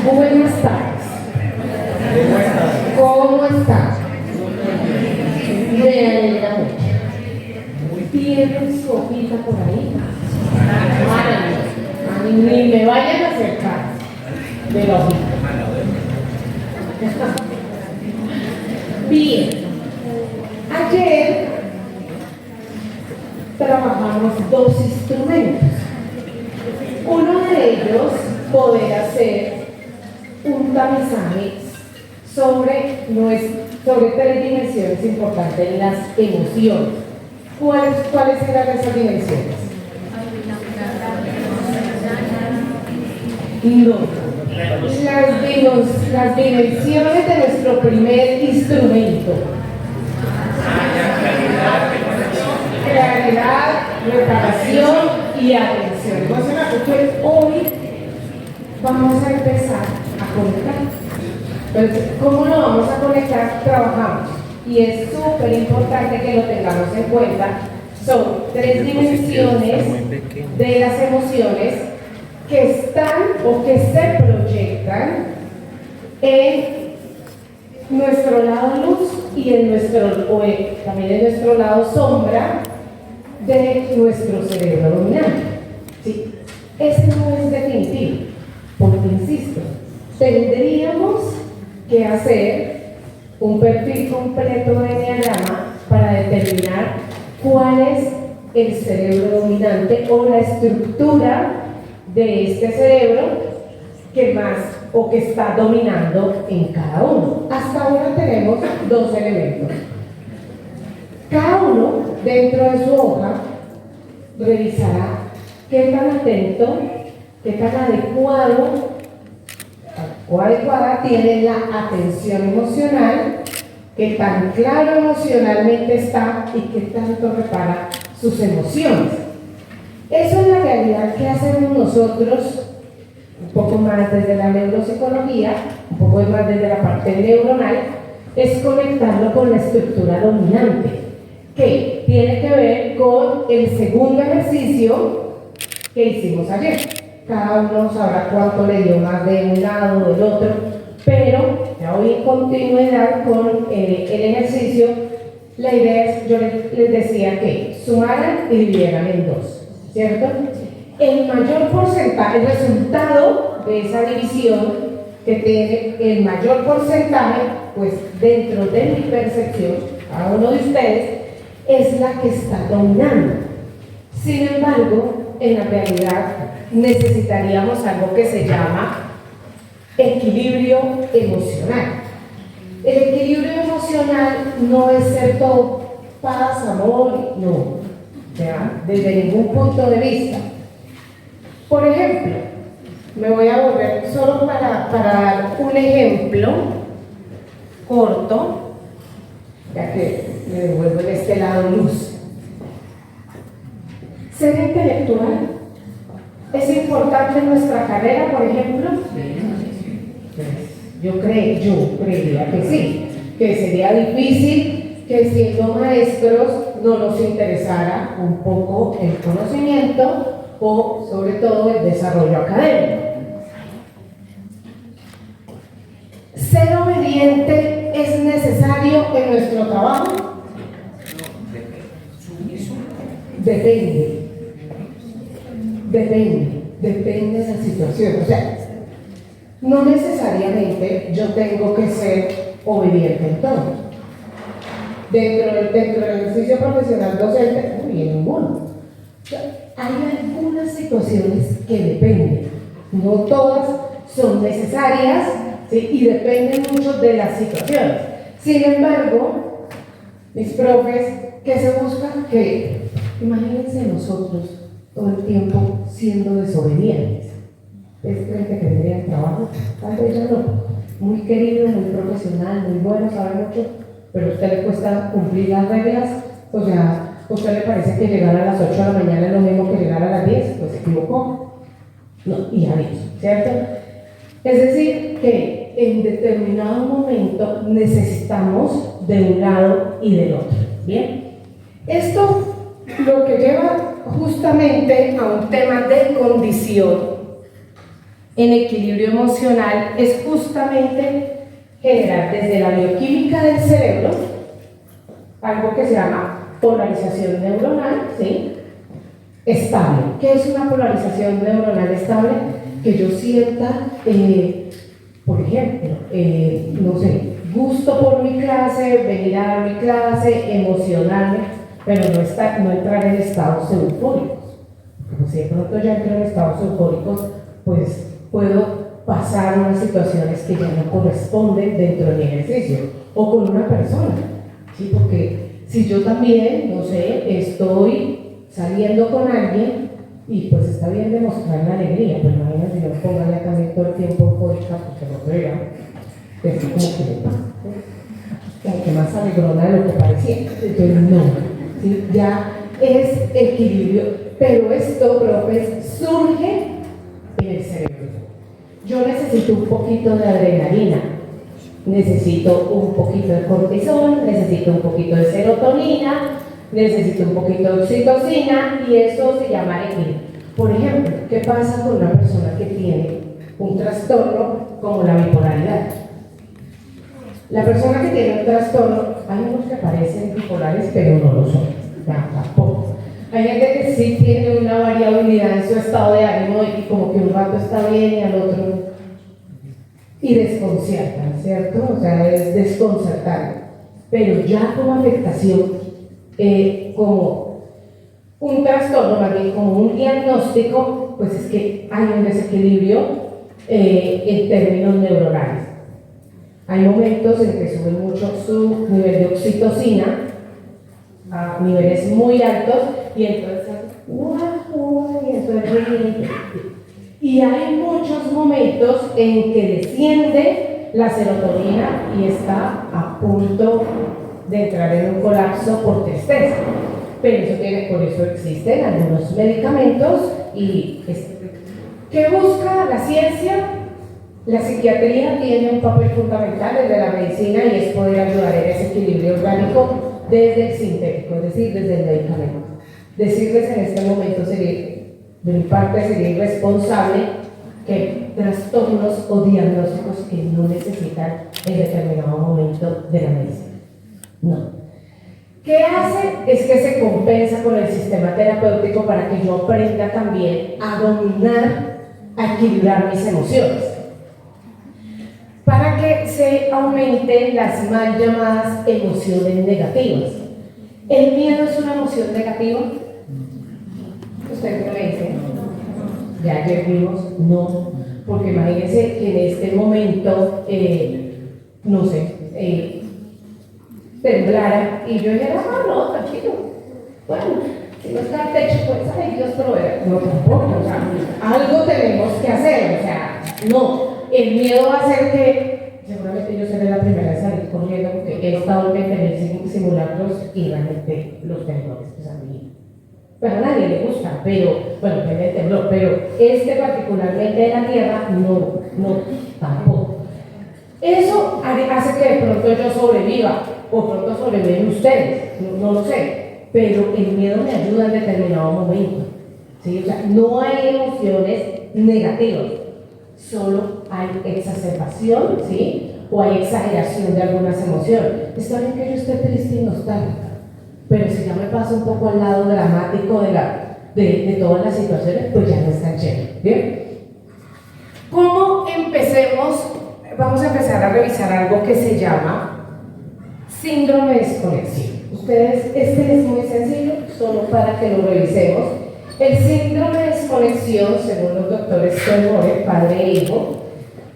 Buenas tardes. ¿Cómo está? Me alegra mucho. ¿Tienen su hojita por ahí? Ni me vayan a acercar de la hojita. Bien. Ayer trabajamos dos instrumentos. Uno de ellos, poder hacer un tamizaje sobre tres dimensiones importantes en las emociones. ¿Cuáles eran esas dimensiones? No. Las dimensiones de nuestro primer instrumento. Claridad, reparación y atención. Entonces, hoy vamos a empezar a conectar. Entonces, ¿cómo lo vamos a conectar? Trabajamos. Y es súper importante que lo tengamos en cuenta. Son tres dimensiones de las emociones que están o que se proyectan en nuestro lado luz y también en nuestro lado sombra de nuestro cerebro dominante. ¿Sí? Ese no es definitivo, porque insisto, tendríamos que hacer un perfil completo de enneagrama para determinar cuál es el cerebro dominante o la estructura de este cerebro que más o que está dominando en cada uno. Hasta ahora tenemos dos elementos. Cada uno, dentro de su hoja, revisará qué tan atento, qué tan adecuado o adecuada tiene la atención emocional, qué tan claro emocionalmente está y qué tanto repara sus emociones. Eso es la realidad que hacemos nosotros, un poco más desde la neuropsicología, un poco más desde la parte neuronal, es conectarlo con la estructura dominante, que tiene que ver con el segundo ejercicio que hicimos ayer. Cada uno sabrá cuánto le dio más de un lado o del otro, pero ya voy en continuidad con el ejercicio. La idea es, yo les decía que sumaran y dividieran en dos, ¿cierto? El mayor porcentaje, el resultado de esa división que tiene el mayor porcentaje, pues dentro de mi percepción, cada uno de ustedes, es la que está dominando. Sin embargo, en la realidad necesitaríamos algo que se llama equilibrio emocional. El equilibrio emocional no es ser todo paz, amor, no, desde ningún punto de vista. Por ejemplo, me voy a volver solo para dar un ejemplo corto, ya que me devuelvo en este lado luz. Ser intelectual es importante en nuestra carrera, por ejemplo. Yo creería que sí, que sería difícil que siendo maestros no nos interesara un poco el conocimiento o sobre todo el desarrollo académico. ¿Ser obediente es necesario en nuestro trabajo? Depende de la situación. O sea, no necesariamente yo tengo que ser obediente en todo. Dentro del ejercicio profesional docente, en ninguno. O sea, hay algunas situaciones que dependen. No todas son necesarias, ¿sí? Y dependen mucho de las situaciones. Sin embargo, mis profes, ¿qué se busca? Que imagínense nosotros todo el tiempo siendo desobedientes. ¿Es gente que tendría trabajo? Tal vez ya no. Muy querido, muy profesional, muy bueno, sabe mucho, pero a usted le cuesta cumplir las reglas. O sea, ¿a usted le parece que llegar a las 8 de la mañana es lo mismo que llegar a las 10? Pues se equivocó. No, y ya dicho, ¿cierto? Es decir, que en determinado momento necesitamos de un lado y del otro. ¿Bien? Esto lo que lleva justamente a un tema de condición en equilibrio emocional es justamente generar desde la bioquímica del cerebro algo que se llama polarización neuronal, ¿sí? Estable. ¿Qué es una polarización neuronal estable? Que yo sienta, por ejemplo, no sé, gusto por mi clase, venir a dar mi clase, emocionarme, pero no entrar en estados eufóricos. Porque si de pronto ya entro en estados eufóricos, pues puedo pasar unas situaciones que ya no corresponden dentro de mi ejercicio, o con una persona, ¿sí? Porque si yo también, no sé, estoy saliendo con alguien y pues está bien demostrar la alegría, pero imagínate si no pongan ya también todo el tiempo eufórica porque no vea, es como que le pasa, como que más alegrona de lo que parecía, entonces no, ¿sí? Ya es equilibrio, pero esto, profes, surge en el cerebro. Yo necesito un poquito de adrenalina, necesito un poquito de cortisol, necesito un poquito de serotonina, necesito un poquito de oxitocina y eso se llama equilibrio. Por ejemplo, ¿qué pasa con una persona que tiene un trastorno como la bipolaridad? La persona que tiene un trastorno, hay unos que parecen bipolares pero no lo son, tampoco. Hay gente que sí tiene una variabilidad en su estado de ánimo y como que un rato está bien y al otro y desconciertan, ¿cierto? O sea, es desconcertante. Pero ya como afectación, como un trastorno, más bien como un diagnóstico, pues es que hay un desequilibrio en términos neuronales. Hay momentos en que sube mucho su nivel de oxitocina a niveles muy altos y entonces y hay muchos momentos en que desciende la serotonina y está a punto de entrar en un colapso por tristeza. Pero por eso existen algunos medicamentos y ¿qué busca la ciencia? La psiquiatría tiene un papel fundamental desde la medicina y es poder ayudar en ese equilibrio orgánico desde el sintético, es decir, desde el medicamento. Decirles en este momento de mi parte sería irresponsable que trastornos o diagnósticos que no necesitan en determinado momento de la medicina. No. ¿Qué hace? Es que se compensa con el sistema terapéutico para que yo aprenda también a dominar, a equilibrar mis emociones. Para que se aumenten las mal llamadas emociones negativas. ¿El miedo es una emoción negativa? ¿Ustedes qué me dicen? Ya ayer vimos, no, porque imagínense que en este momento, no sé, temblara y yo dijera, no, tranquilo, bueno, si no está el techo, pues, ay, Dios proveerá. No, tampoco, o sea, algo tenemos que hacer, o sea, no, el miedo va a hacer que, seguramente yo seré la primera en salir corriendo porque he estado en tener simulacros y realmente los temblores, pues a mí, a nadie le gusta, pero, bueno, me tembló, pero particularmente de la tierra, no, tampoco. Eso hace que de pronto yo sobreviva, o pronto sobreviven ustedes, no lo sé, pero el miedo me ayuda en determinado momento, ¿sí? O sea, no hay emociones negativas, solo hay exacerbación, ¿sí? O hay exageración de algunas emociones. Está bien que yo esté triste y nostálgica, pero si ya me paso un poco al lado dramático de todas las situaciones, pues ya no es tan chévere, ¿bien? ¿Cómo empecemos? Vamos a empezar a revisar algo que se llama síndrome de desconexión. Ustedes, este es muy sencillo, solo para que lo revisemos. El síndrome de desconexión, según los doctores Selmore, padre e hijo,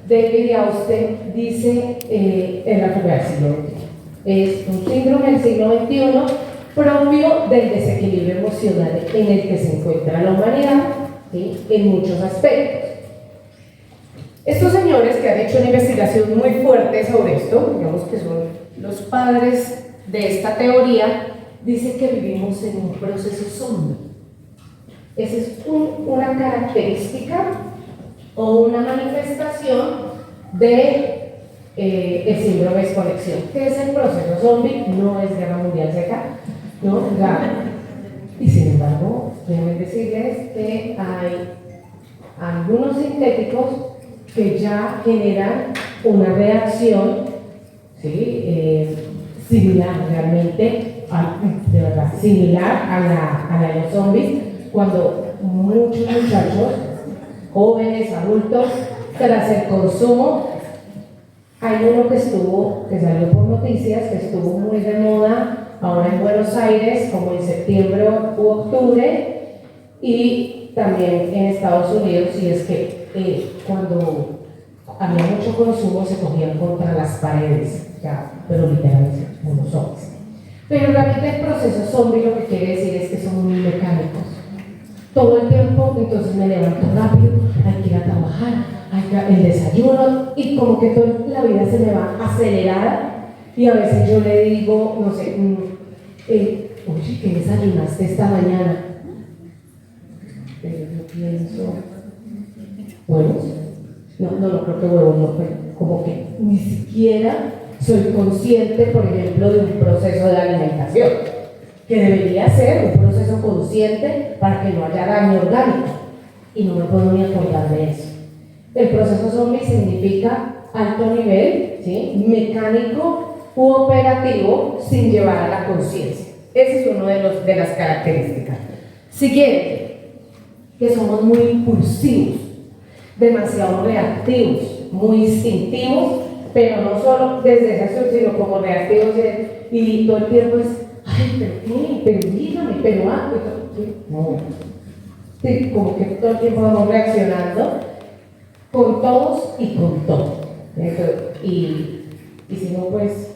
David Austin dice en la primera siglo XXI. Es un síndrome del siglo XXI propio del desequilibrio emocional en el que se encuentra la humanidad, ¿sí? En muchos aspectos. Estos señores que han hecho una investigación muy fuerte sobre esto, digamos que son los padres de esta teoría, dicen que vivimos en un proceso zombie. Esa es una característica o una manifestación de el síndrome de desconexión. ¿Qué es el proceso zombie? No es Guerra Mundial Z, ¿no? Y sin embargo, deben decirles que hay algunos sintéticos que ya generan una reacción, ¿sí? Similar realmente, de verdad, similar a la de los zombies, cuando muchos muchachos, jóvenes, adultos, tras el consumo, hay uno que salió por noticias, que estuvo muy de moda ahora en Buenos Aires, como en septiembre u octubre, y también en Estados Unidos, y es que cuando había mucho consumo se cogían contra las paredes, ya, pero literalmente como zombies. Pero realmente el proceso zombie lo que quiere decir es que son muy mecánicos. Todo el tiempo, entonces me levanto rápido, hay que ir a trabajar, el desayuno, y como que toda la vida se me va acelerada, y a veces yo le digo, no sé, oye, ¿qué desayunaste esta mañana? Pero yo pienso, bueno, no creo que huevo, no, pero como que ni siquiera soy consciente, por ejemplo, de un proceso de alimentación, que debería ser un proceso consciente para que no haya daño orgánico, y no me puedo ni acordar de eso. El proceso zombie significa alto nivel, ¿sí? Mecánico u operativo sin llevar a la conciencia. Ese es uno de las características. Siguiente, que somos muy impulsivos, demasiado reactivos, muy instintivos, pero no solo desde esa acción, sino como reactivos y todo el tiempo es, ay, pero qué, pero dígame, pero no. Sí, como que todo el tiempo vamos reaccionando con todos y con todo. Y si no, pues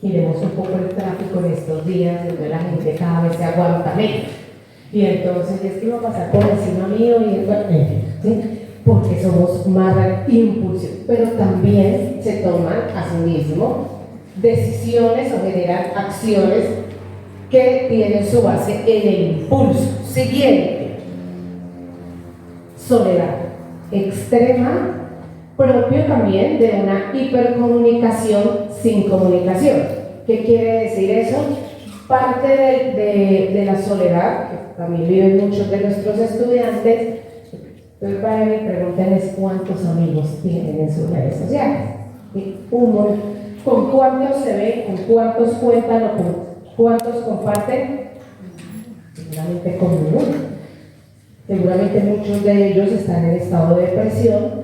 miremos un poco el tráfico en estos días, donde la gente cada vez se aguanta menos. Y entonces es que va a pasar por encima mío, ¿sí? Porque somos más impulsivos, pero también se toman a sí mismo decisiones o generan acciones que tienen su base en el impulso. Siguiente, soledad extrema, propio también de una hipercomunicación sin comunicación. ¿Qué quiere decir eso? Parte de la soledad, que también viven muchos de nuestros estudiantes. Entonces vayan y pregúntenles cuántos amigos tienen en sus redes sociales. ¿Con cuántos se ven? ¿Con cuántos cuentan o con cuántos comparten? Seguramente con ninguno. Seguramente muchos de ellos están en estado de depresión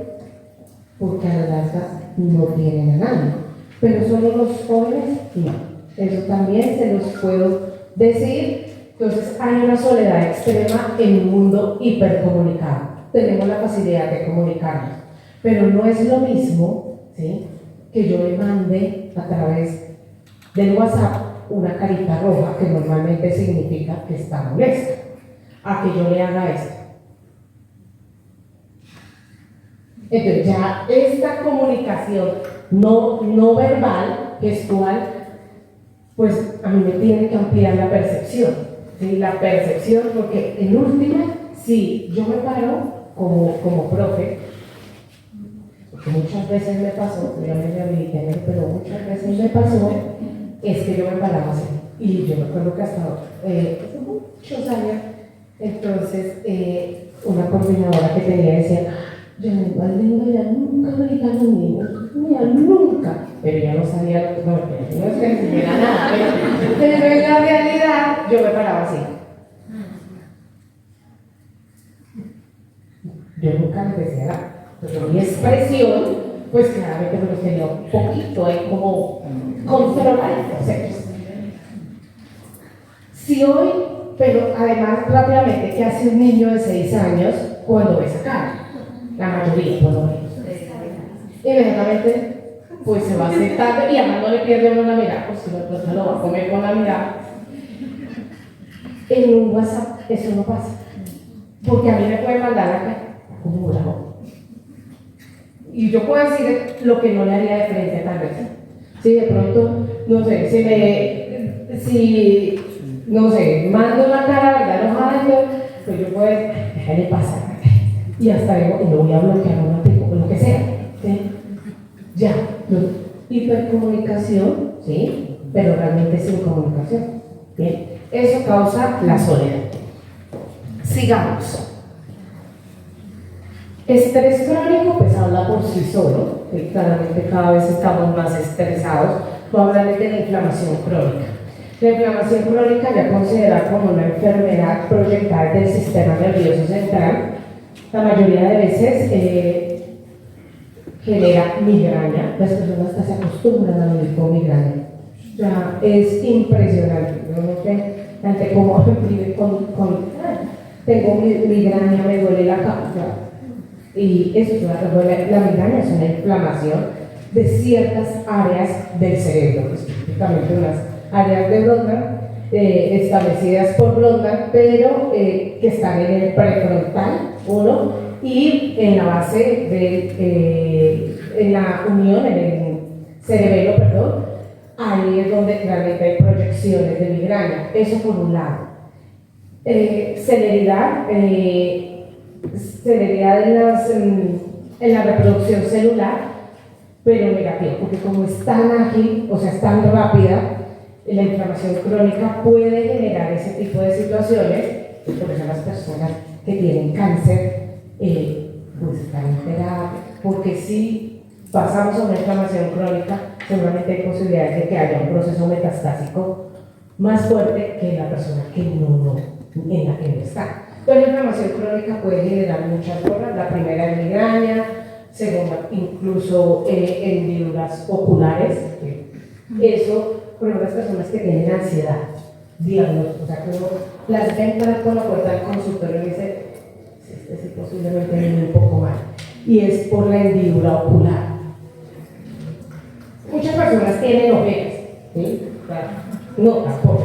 porque a la larga no tienen a nadie. Pero solo los jóvenes, no. Eso también se los puedo decir. Entonces hay una soledad extrema en un mundo hipercomunicado. Tenemos la facilidad de comunicarnos, pero no es lo mismo, ¿sí?, que yo le mande a través del WhatsApp una carita roja, que normalmente significa que está molesta, a que yo le haga esto. Entonces ya esta comunicación no verbal, gestual, pues a mí me tiene que ampliar la percepción, ¿sí? La percepción, porque en última, si yo me paro como profe, porque muchas veces me pasó, yo me rehabilité, pero muchas veces me pasó, es que yo me paraba así, y yo me acuerdo que hasta muchos años, entonces una coordinadora que tenía decía, yo ya nunca grita a los niños, nunca, pero ya no sabía lo que no es que ni siquiera nada, pero en la realidad yo me paraba así. Yo nunca les decía nada, pero mi expresión, pues claramente me los tenía un poquito ahí como controladitos. Si hoy, pero además rápidamente, ¿qué hace un niño de 6 años cuando ve esa cara? La mayoría, por lo menos. Inmediatamente, pues se va sentando y además no le pierde uno la mirada, pues si no lo va a comer con la mirada. En un WhatsApp eso no pasa, porque a mí me puede mandar acá como bravo. Y yo puedo decir lo que no le haría de frente tal vez. Si de pronto, no sé, si no sé, mando una cara, ¿verdad?, enojada, pues yo puedo dejarle pasar. Y hasta luego, y lo voy a bloquear un ratito, lo que sea, ¿sí? Ya, hipercomunicación, ¿sí?, pero realmente sin comunicación, ¿bien? Eso causa la soledad. Sigamos. Estrés crónico, pues habla por sí solo, y claramente cada vez estamos más estresados. Voy a hablarles de la inflamación crónica. La inflamación crónica, ya considerada como una enfermedad proyectada del sistema nervioso central, la mayoría de veces genera migraña. Las personas hasta se acostumbran a vivir con migraña. Ya es impresionante. Yo no sé, gente como vive tengo migraña, me duele la cabeza. Y eso es la migraña es una inflamación de ciertas áreas del cerebro, específicamente unas áreas de Brodmann establecidas por Brodmann, pero que están en el prefrontal, uno, y en la base en la unión, en el cerebelo, perdón, ahí es donde realmente hay proyecciones de migraña. Eso por un lado. Celeridad en la reproducción celular, pero negativa, porque como es tan ágil, o sea, es tan rápida, la inflamación crónica puede generar ese tipo de situaciones. Por eso las personas que tienen cáncer pues están en terapia, porque si pasamos a una inflamación crónica, seguramente hay posibilidades de que haya un proceso metastásico más fuerte que la persona que en la que no está. Entonces, la inflamación crónica puede generar muchas formas. La primera es migraña, segunda, incluso hendiduras oculares. Eso, por ejemplo, las personas que tienen ansiedad, diagnóstico, o sea, que uno las ven por la puerta del consultorio y dice, sí, posiblemente viene un poco mal. Y es por la hendidura ocular. Muchas personas tienen ojeras, ¿sí? No, tampoco.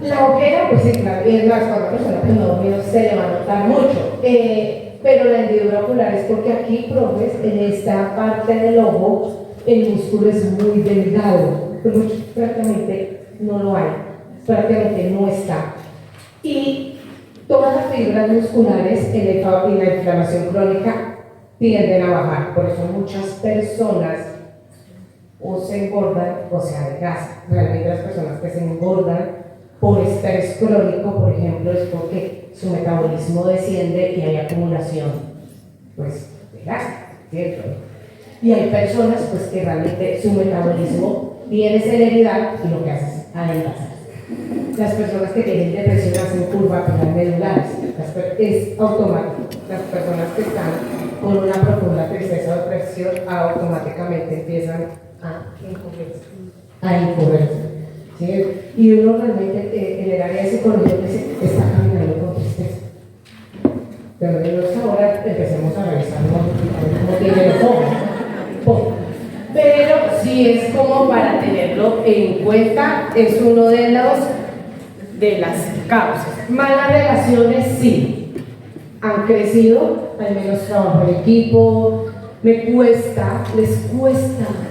La ojera, pues sí, claro, y es más, cuando la persona que no dormido se le va a notar mucho, pero la hendidura ocular es porque aquí, profes, en esta parte del ojo, el músculo es muy delgado, pero prácticamente no lo hay, prácticamente no está. Y todas las fibras musculares en la inflamación crónica tienden a bajar, por eso muchas personas o se engordan o se adelgazan. Realmente las personas que se engordan por estrés crónico, por ejemplo, es porque su metabolismo desciende y hay acumulación, pues, de grasa, ¿cierto? Y hay personas, pues, que realmente su metabolismo tiene celeridad y lo que hace es adelgazar. Las personas que tienen depresión hacen curvaturas medulares, es automático. Las personas que están con una profunda tristeza o depresión automáticamente empiezan a incurrirse. ¿Sí? Y uno realmente en el área de psicología está caminando con tristeza. Pero ahora empecemos a revisar cómo tiene los ojos. Pero sí es como para tenerlo en cuenta, es uno de las causas. Malas relaciones sí han crecido, al menos trabajo en equipo, les cuesta,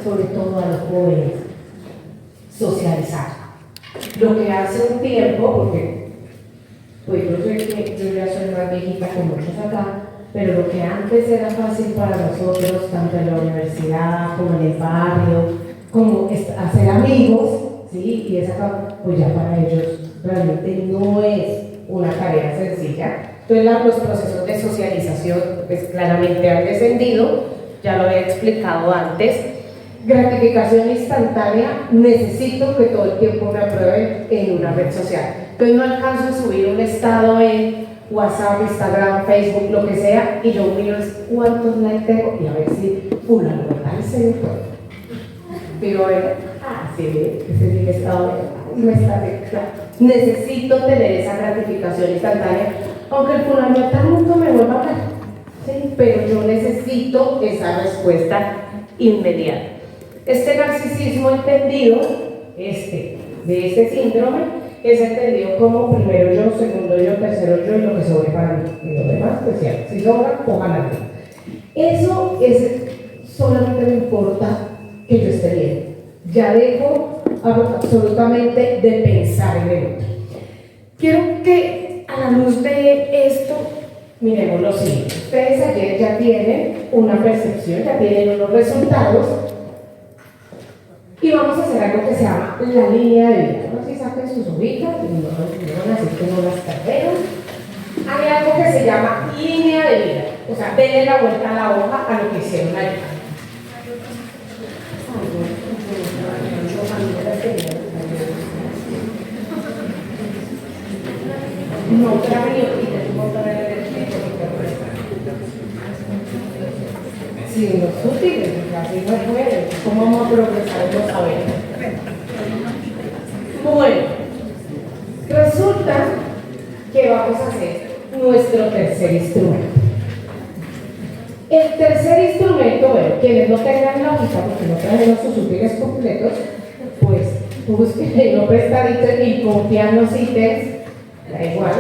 sobre todo a los jóvenes, socializar. Lo que hace un tiempo, porque pues yo sé que yo ya soy más viejita que muchos acá, pero lo que antes era fácil para nosotros, tanto en la universidad como en el barrio, como hacer amigos, ¿sí? Y esa, pues ya para ellos realmente no es una tarea sencilla. Entonces los procesos de socialización pues claramente han descendido, ya lo había explicado antes. Gratificación instantánea, necesito que todo el tiempo me aprueben en una red social. Entonces no alcanzo a subir un estado en WhatsApp, Instagram, Facebook, lo que sea, y yo miro cuántos likes tengo y a ver si fulano se me fue. Pero bueno, sí, ese es mi estado me está claro. Necesito tener esa gratificación instantánea, aunque el fulano nunca me vuelva a hablar, ¿sí? Pero yo necesito esa respuesta inmediata. Este narcisismo entendido, de este síndrome, es entendido como primero yo, segundo yo, tercero yo y lo que sobre para mí. Y lo demás, pues ya, si sobra, pongan aquí. Eso solamente me importa que yo esté bien. Ya dejo absolutamente de pensar en el otro. Quiero que a la luz de esto miremos lo siguiente. Ustedes ayer ya tienen una percepción, ya tienen unos resultados. Y vamos a hacer algo que se llama la línea de vida. No sé si saquen sus hojitas, y no, así que no las perderon. Hay algo que se llama línea de vida. O sea, denle la vuelta a la hoja a lo que hicieron allá. No, pero si los útiles, así no puede, ¿cómo vamos a progresar en los saberes? Bueno, resulta que vamos a hacer nuestro tercer instrumento. El tercer instrumento, bueno, quienes no tengan la hojita porque no trajeron sus útiles completos, pues busquen no prestaditos y copian los ítems, da igual.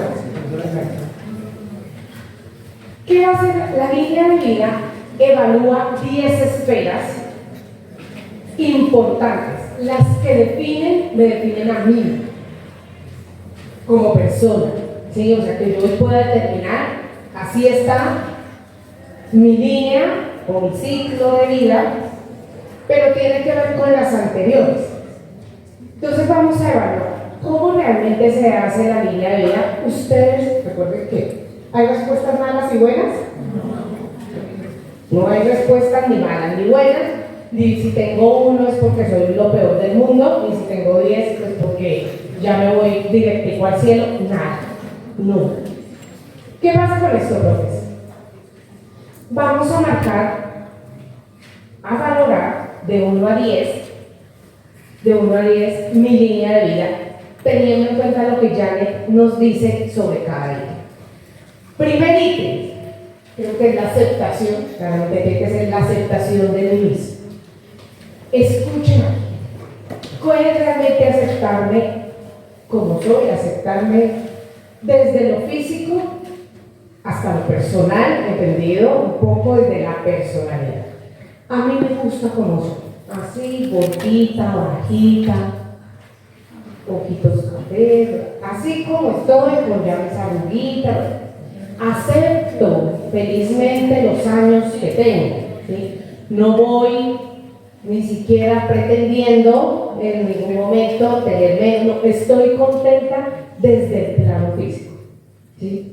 ¿Qué va a hacer? La línea de vida evalúa 10 esferas importantes, las que me definen a mí como persona, ¿sí? O sea, que yo pueda determinar, así está mi línea o mi ciclo de vida, pero tiene que ver con las anteriores. Entonces vamos a evaluar cómo realmente se hace la línea de vida. Ustedes recuerden que hay respuestas malas y buenas. No hay respuestas ni malas ni buenas, ni si tengo uno es porque soy lo peor del mundo, ni si tengo 10 es porque ya me voy directico al cielo, nada, no. ¿Qué pasa con esto, profes? Vamos a marcar, a valorar de 1 a 10, mi línea de vida, teniendo en cuenta lo que Janet nos dice sobre cada ítem. Primer ítem, creo que es la aceptación, claramente tiene que ser la aceptación de mí mismo. Escuchen aquí, ¿cuál es realmente aceptarme como soy? Aceptarme desde lo físico hasta lo personal, entendido un poco desde la personalidad. A mí me gusta como soy, así, gordita, bajita, ojitos cafés, así como estoy, con ya mis arruguitas. Acepto felizmente los años que tengo, ¿sí? No voy ni siquiera pretendiendo en ningún momento tener menos, estoy contenta desde el plano físico, ¿sí?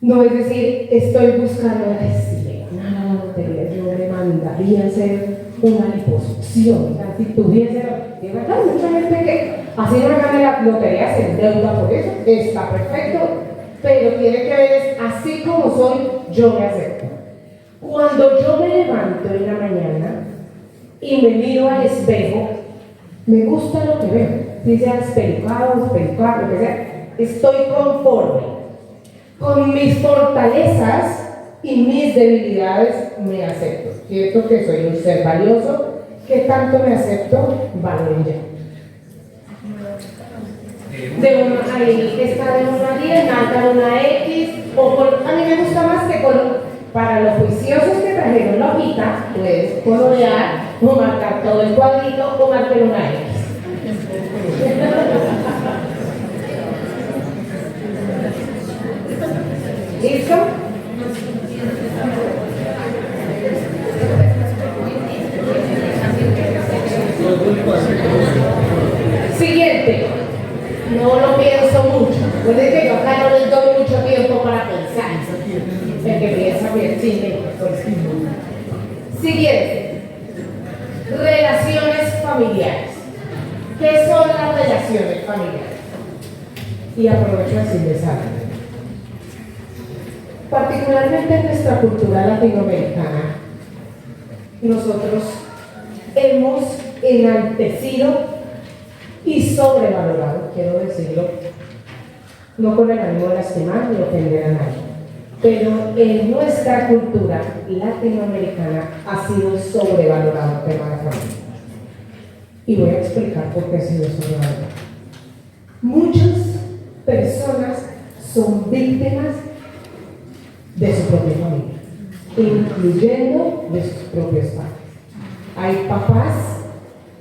No es decir, estoy buscando una lotería, yo me mandaría a hacer una liposucción, si tuviese, de verdad, mucha gente que así no gane la lotería se endeuda por eso, está perfecto, pero tiene que ver, es así como soy, yo me acepto. Cuando yo me levanto en la mañana y me miro al espejo, me gusta lo que veo, si sea espelucado, lo que sea, estoy conforme. Con mis fortalezas y mis debilidades me acepto. Siento que soy un ser valioso, que tanto me acepto, valen ya. De una, ahí está de 1 a 10, marcar una X, a mí me gusta más que para los juiciosos que trajeron la hojita, puedes colorear o marcar todo el cuadrito o marcar una X. ¿Listo? Siguiente. No lo pienso mucho. Puede que yo acá no les doy mucho tiempo para pensar. El que piensa bien, sí, Siguiente. Relaciones familiares. ¿Qué son las relaciones familiares? Y aprovecho así de saber. Particularmente en nuestra cultura latinoamericana, nosotros hemos enaltecido y sobrevalorado, quiero decirlo, no con el ánimo de lastimar ni ofender a nadie, pero en nuestra cultura latinoamericana ha sido sobrevalorado el tema de la familia. Y voy a explicar por qué ha sido sobrevalorado. Muchas personas son víctimas de su propia familia, incluyendo de sus propios padres. Hay papás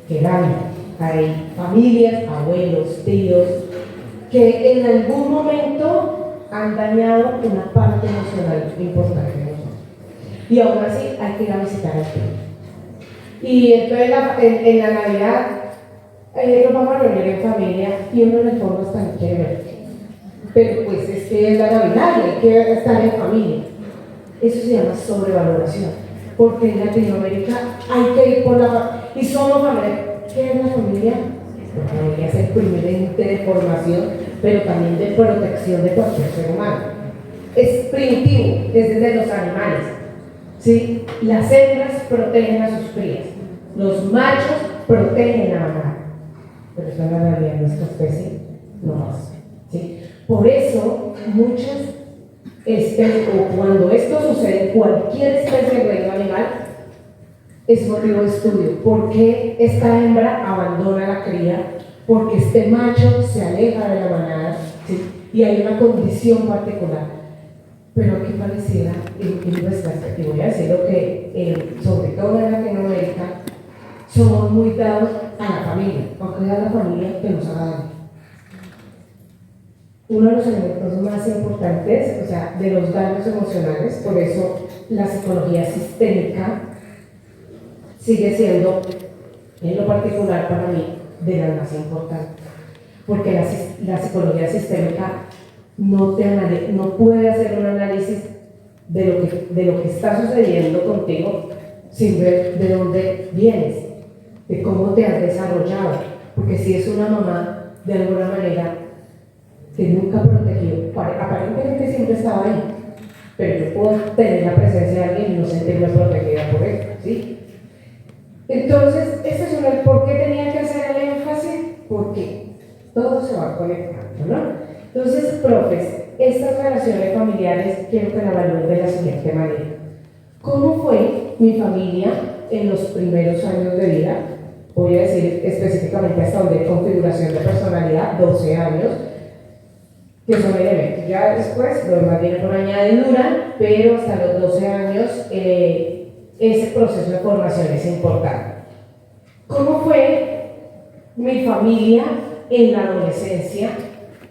que ganan, hay familias, abuelos, tíos, que en algún momento han dañado una parte emocional importante de nosotros. Y aún así hay que ir a visitar al tío. Y entonces en la Navidad nos vamos a reunir en familia y uno en el fondo hasta no quiere ver. Pero pues es que es la Navidad y hay que estar en familia. Eso se llama sobrevaloración, porque en Latinoamérica hay que ir por y somos familia. ¿Qué es la familia? La familia es el primer ente de formación, pero también de protección de cualquier ser humano. Es primitivo, es desde los animales, ¿sí? Las hembras protegen a sus crías, los machos protegen a la manada, pero eso en la realidad de nuestra especie no hace, ¿sí? Por eso muchas o cuando esto sucede en cualquier especie de reino animal, es motivo de estudio. ¿Por qué esta hembra abandona la cría? Porque este macho se aleja de la manada, ¿sí? Y hay una condición particular. Pero aquí pareciera, y voy a decir lo que, sobre todo en Latinoamérica, somos muy dados a la familia, a cuidar a la familia que nos haga daño. Uno de los elementos más importantes, o sea, de los daños emocionales, por eso la psicología sistémica sigue siendo, en lo particular para mí, de las más importantes, porque la psicología sistémica no puede hacer un análisis de lo que está sucediendo contigo sin ver de dónde vienes, de cómo te has desarrollado, porque si es una mamá, de alguna manera, que nunca protegió, aparentemente siempre estaba ahí, pero yo puedo tener la presencia de alguien y no sentirme protegida por él, ¿sí? Entonces, este es el por qué tenía que hacer el énfasis, porque todo se va conectando, ¿no? Entonces, profes, estas relaciones familiares quiero que la evalúen de la siguiente manera. ¿Cómo fue mi familia en los primeros años de vida? Voy a decir específicamente hasta donde configuración de personalidad, 12 años, que son elementos. Ya después, lo demás viene por añadidura, pero hasta los 12 años ese proceso de formación es importante. ¿Cómo fue mi familia en la adolescencia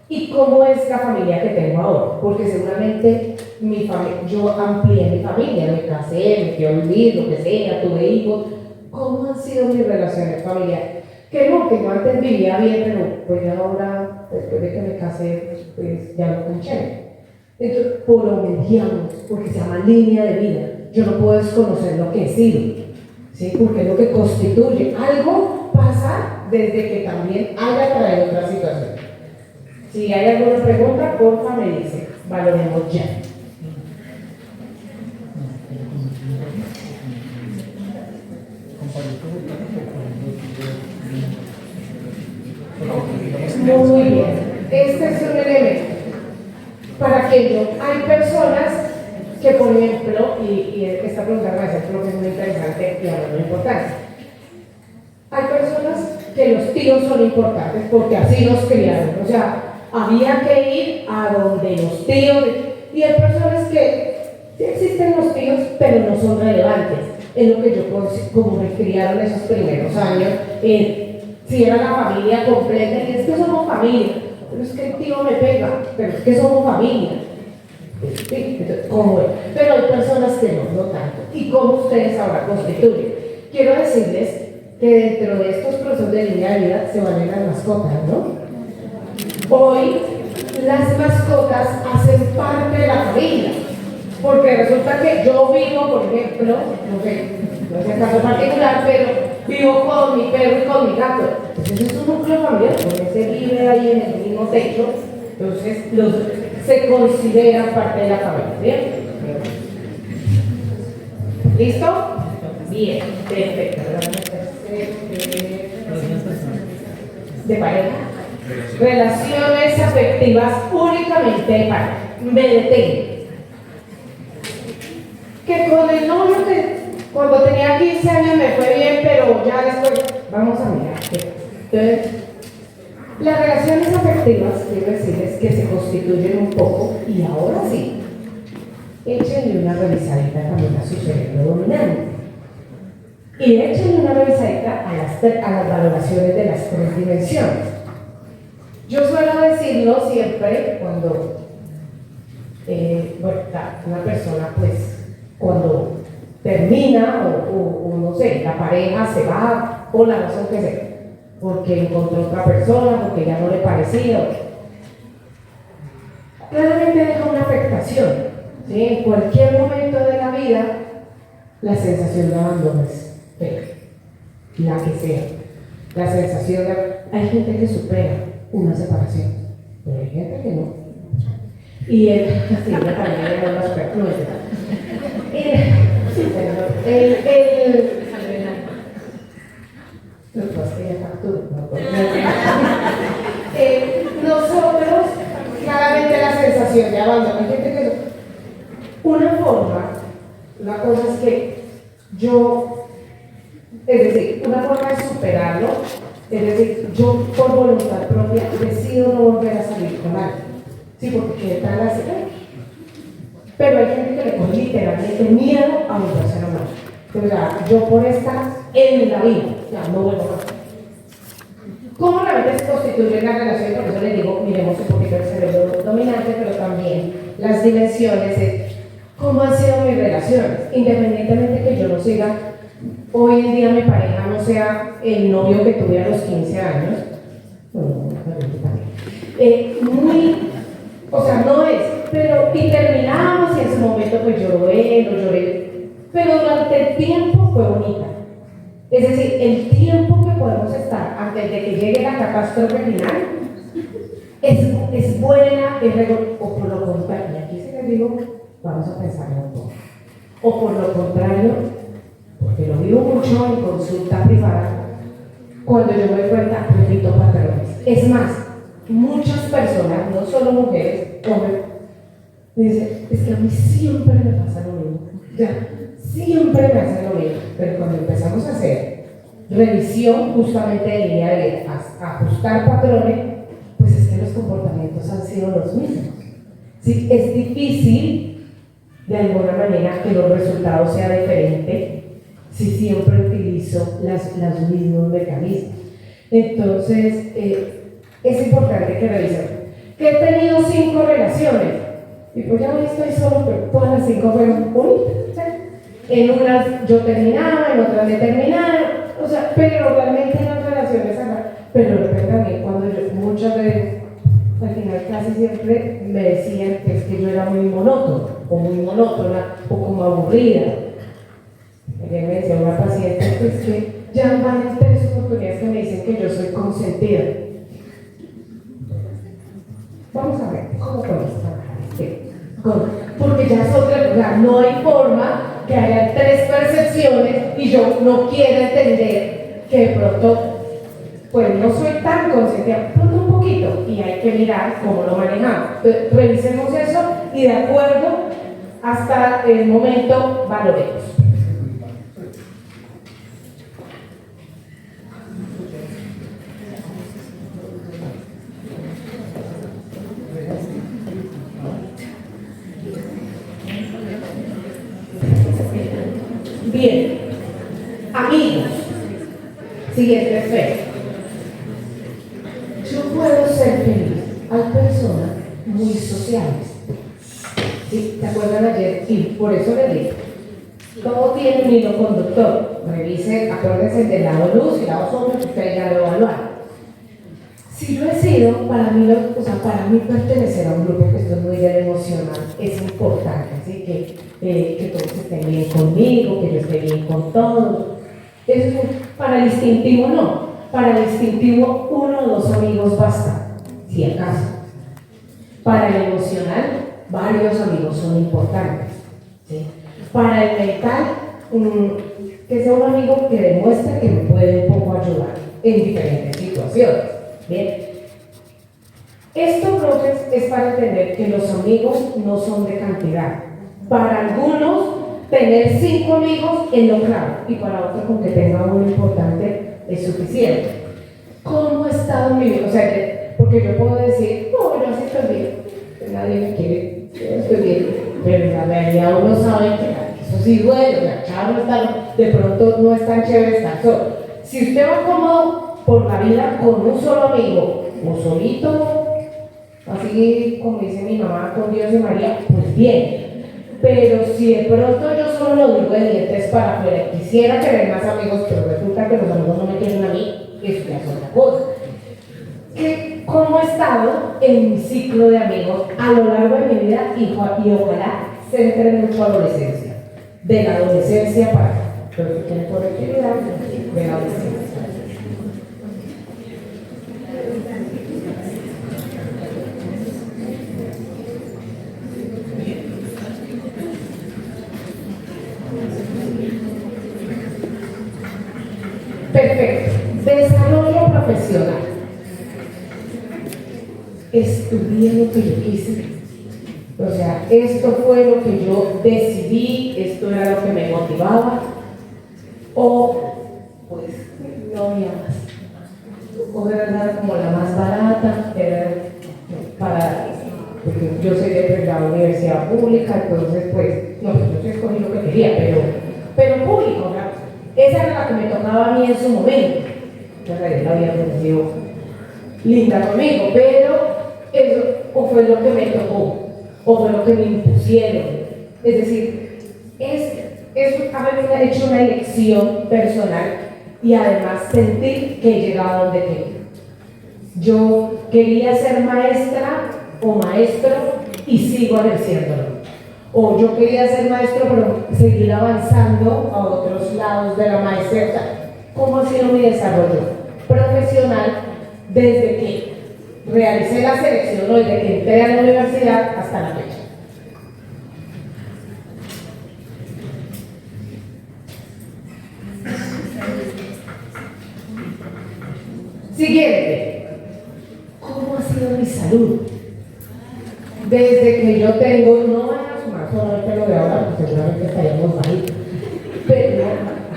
y cómo es la familia que tengo ahora? Porque seguramente yo amplié mi familia, me casé, me fui a vivir, lo que sea, tuve hijos. ¿Cómo han sido mis relaciones familiares? Que yo antes vivía bien, pero pues ahora, después de que me casé, pues ya lo canché. Entonces, por lo mediamos, porque se llama línea de vida. Yo no puedo desconocer lo que he sido, ¿sí? Porque es lo que constituye. Algo pasa desde que también haya traído otra situación. Si hay alguna pregunta, porfa me dice. Valoremos ya. Muy bien. Este es un elemento. Para aquello, hay personas que, por ejemplo, y esta pregunta me parece que es muy interesante y ahora muy importante. Hay personas que los tíos son importantes porque así nos criaron, o sea, había que ir a donde los tíos, y hay personas que sí existen los tíos, pero no son relevantes en lo que yo, como me criaron esos primeros años, si era la familia completa, y es que somos familia, pero es que el tío me pega, pero es que somos familia. Sí, ¿cómo es? Pero hay personas que no tanto. ¿Y cómo ustedes ahora constituyen? Quiero decirles que dentro de estos procesos de línea de vida se valen las mascotas, ¿no? Hoy las mascotas hacen parte de la familia, porque resulta que yo vivo, por ejemplo, no sé el caso particular, pero vivo con mi perro y con mi gato. Entonces es un núcleo familiar, porque se vive ahí en el mismo techo, entonces se consideran parte de la familia, ¿bien? ¿Listo? Bien, perfecto. De pareja. Relaciones afectivas únicamente de pareja. Me detengo. Que con el novio que cuando tenía 15 años me fue bien, pero ya después, vamos a mirar. Entonces, las relaciones afectivas, quiero decirles que se constituyen un poco, y ahora sí, échenle una revisadita también a su cerebro dominante. Y échenle una revisadita a las valoraciones de las 3 dimensiones. Yo suelo decirlo siempre cuando una persona, pues, cuando termina o no sé, la pareja se va por la razón que sea, porque encontró otra persona, porque ya no le parecía. Claramente deja una afectación, ¿sí? En cualquier momento de la vida, la sensación de abandono es fea, la que sea. La sensación de... Hay gente que supera una separación, pero hay gente que no. Y él, así, ya también no las no es verdad. Sí, nosotros, claramente la sensación de abandono, hay gente que no. Una forma, la cosa es que es decir, una forma de superarlo, es decir, yo por voluntad propia decido no volver a salir con alguien. Sí, porque qué tal hace. Pero hay gente que le coge literalmente miedo a volverse a enamorar. O sea, yo por estar en la vida, ya no vuelvo más. ¿Cómo realmente se constituye la relación? Por eso les digo, miremos un poquito el cerebro dominante, pero también las dimensiones de cómo han sido mis relaciones. Independientemente que yo no siga, hoy en día mi pareja no sea el novio que tuve a los 15 años, o sea, no es, pero y terminamos y en su momento pues lloré, pero durante el tiempo fue bonita. Es decir, el tiempo que podemos estar antes de que llegue la catástrofe final es buena, o por lo contrario, y aquí se les digo, vamos a pensar un poco, o por lo contrario, porque lo vivo mucho en consulta privada, cuando yo me doy cuenta, repito patrones. Es más, muchas personas, no solo mujeres, hombres, dicen, es que a mí siempre me pasa lo mismo. Ya, siempre me hace lo mismo. Pero cuando empezamos a hacer revisión justamente de línea de ajustar patrones, pues es que los comportamientos han sido los mismos. Sí, es difícil, de alguna manera, que los resultados sean diferentes si siempre utilizo los mismos mecanismos. Entonces, es importante que revisemos. Que he tenido 5 relaciones, y pues ya hoy estoy solo, pero todas las 5 fueron bonitas. En unas yo terminaba, en otras me terminaron, o sea, pero realmente en las relaciones acá, pero también cuando yo muchas veces, al final casi siempre me decían que es que yo era muy monótono, o muy monótona, o como aburrida. Me decía una paciente, pues que ya van 3 oportunidades que me dicen que yo soy consentida. Vamos a ver cómo podemos trabajar porque ya es otra cosa, no hay forma que haya 3 percepciones y yo no quiera entender que de pronto pues no soy tan consentida, pronto un poquito, y hay que mirar cómo lo manejamos. Entonces, revisemos eso y de acuerdo hasta el momento valoremos. Bien, amigos, siguiente esfera. Yo puedo ser feliz. Hay personas muy sociales. ¿Sí? ¿Se acuerdan ayer? Y por eso les digo, todo tiene un hilo conductor. Revisen, acuérdense del lado luz y lado sombra, que ustedes ya lo evaluaron. Si yo he sido, para mí pertenecer a un grupo, que esto es muy bien emocional, es importante, ¿sí? Que todos estén bien conmigo, que yo esté bien con todos. Eso es, para el instintivo no. Para el instintivo 1 o 2 amigos basta, si acaso. Para el emocional, varios amigos son importantes, ¿sí? Para el mental, que sea un amigo que demuestre que me puede un poco ayudar en diferentes situaciones. Bien, esto, profes, es para entender que los amigos no son de cantidad. Para algunos, tener 5 amigos es lo claro, y para otros, con que tenga uno importante es suficiente. ¿Cómo ha estado mi vida? O sea, porque yo puedo decir, no, yo sí estoy bien, nadie me quiere, yo estoy bien, pero en la realidad uno sabe que eso sí duele, la chava está, de pronto no es tan chévere estar solo. Si usted va cómodo por la vida con un solo amigo, o solito, así como dice mi mamá, con Dios y María, pues bien. Pero si de pronto yo solo lo digo de dientes para afuera, quisiera tener más amigos, pero resulta que los amigos no me quieren a mí, eso ya es otra cosa. ¿Cómo he estado en mi ciclo de amigos a lo largo de mi vida? Y ojalá centre mucho adolescencia, de la adolescencia para acá. Entonces, ¿quién conectividad de la adolescencia? Perfecto. Desarrollo profesional. Estudié lo que yo quise. O sea, esto fue lo que yo decidí, esto era lo que me motivaba. O, pues, no había más. O de verdad, como la más barata, era para. Porque yo soy de la universidad pública, entonces, pues, no, yo escogí lo que quería, pero público, ¿verdad? Esa era la que me tocaba a mí en su momento. Entonces, la había conocido linda conmigo, pero eso o fue lo que me tocó, o fue lo que me impusieron. Es decir, es haber hecho una elección personal y además sentir que he llegado a donde quería. Yo quería ser maestra o maestro y sigo ejerciéndolo. O yo quería ser maestro pero seguir avanzando a otros lados de la maestría. ¿Cómo ha sido mi desarrollo profesional desde que realicé la selección o desde que entré a la universidad hasta la fecha? Siguiente. ¿Cómo ha sido mi salud? Desde que yo tengo, no van a sumar solamente lo de ahora, porque seguramente estaríamos bajitos, pero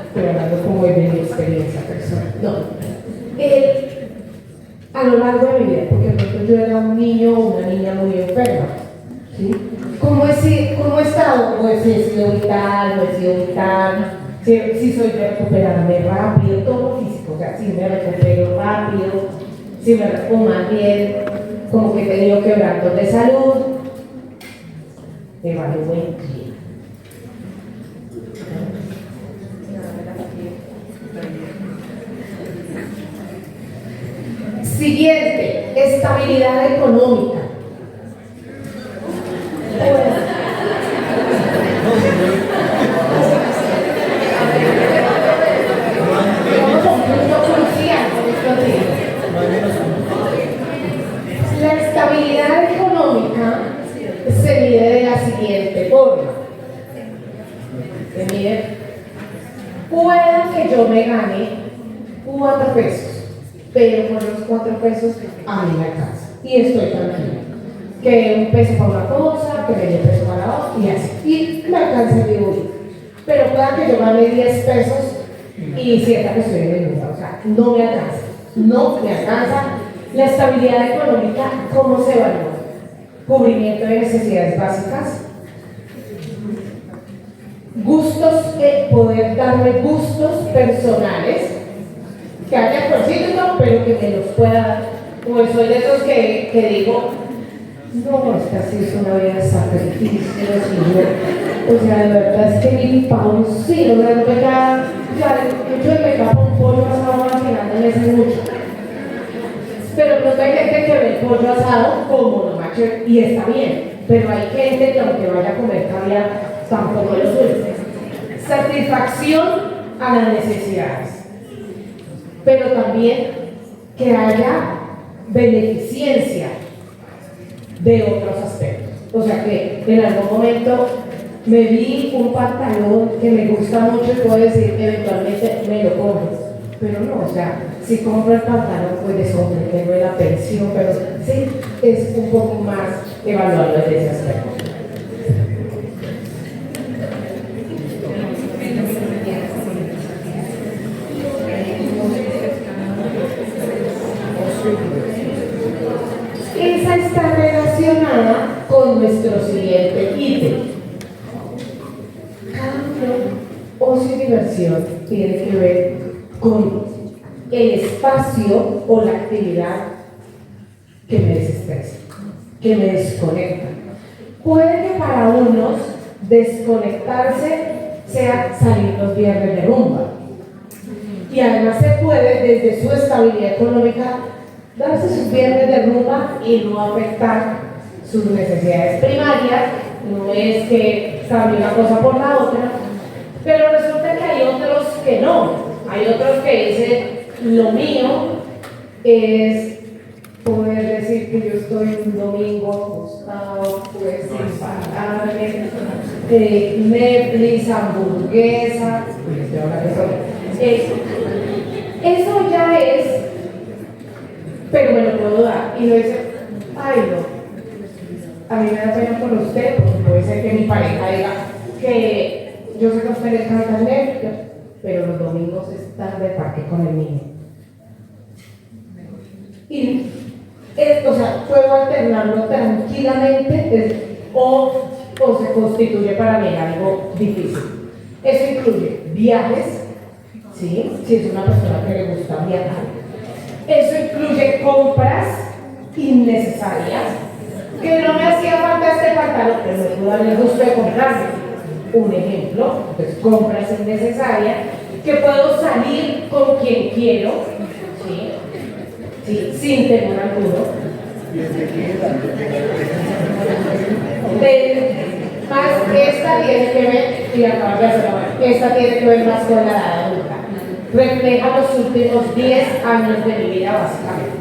estoy hablando como de mi experiencia personal. No. A lo largo de mi vida, porque yo era un niño o una niña muy enferma, ¿sí? ¿Cómo he estado? Pues si he sido vital, no he sido vital, si soy de recuperarme rápido, todo lo físico, o sea, si me recupero rápido, si me recupero más bien, como que he tenido quebrantos de salud, me vale buen día. Siguiente, estabilidad económica. La estabilidad económica se mide de la siguiente forma. Pueda que yo me gane 4 pesos, pero con los 4 pesos a mí me alcanza y estoy tranquila. Que un peso para una cosa, que medio peso para la otra y así. Y me alcanza el vivir. Pero pueda que yo gane 10 pesos y sienta que estoy en el mundo. O sea, no me alcanza. No me alcanza. La estabilidad económica, ¿cómo se evalúa? Cubrimiento de necesidades básicas. Gustos, poder darme gustos personales, que haya esfuerzo, pero que me los pueda dar. Pues soy de esos que digo, no, esta sí es una vida de sacrificio, o sea, de verdad es que mi Pablo sí, o sea, yo me capo un pollo asado al final de mes es mucho. Pero pronto hay gente que ve el pollo asado como lo macho y está bien, pero hay gente que aunque vaya a comer caviar, tampoco lo suele. Satisfacción a las necesidades, pero también que haya beneficencia de otros aspectos. O sea que en algún momento me vi un pantalón que me gusta mucho y puedo decir que eventualmente me lo compro, pero no, o sea, si compro el pantalón pues tengo la pensión, pero sí es un poco más evaluarlo desde ese aspecto. Esa está relacionada con nuestro siguiente ítem. Cambio, ocio y diversión tiene que ver con el espacio o la actividad que me desestresa, que me desconecta. Puede que para unos desconectarse sea salir los viernes de rumba. Y además se puede, desde su estabilidad económica, darse sus viernes de rumba y no afectar sus necesidades primarias no es que cambie una cosa por la otra, pero resulta que hay otros que no, hay otros que dicen, lo mío es poder decir que yo estoy un domingo acostado, pues sin pararme, Netflix, hamburguesa, eso ya es, pero me lo puedo dar. Y lo dice, ay no, a mí me da pena por usted, porque puede ser que mi pareja diga que yo sé que a usted le encanta Netflix, pero los domingos están de parque con el niño. Y o sea, puedo alternarlo tranquilamente o se constituye para mí algo difícil. Eso incluye viajes, ¿sí? Si es una persona que le gusta viajar. Eso incluye compras innecesarias, que no me hacía falta este pantalón, pero me pudo dar el gusto de comprarme. Un ejemplo, pues compras innecesarias, que puedo salir con quien quiero, ¿sí? Sí, sin temor alguno. Más esta tiene que ver, y acabo de hacerlo, esta tiene que ver más con la edad adulta. Refleja los últimos 10 años de mi vida, básicamente.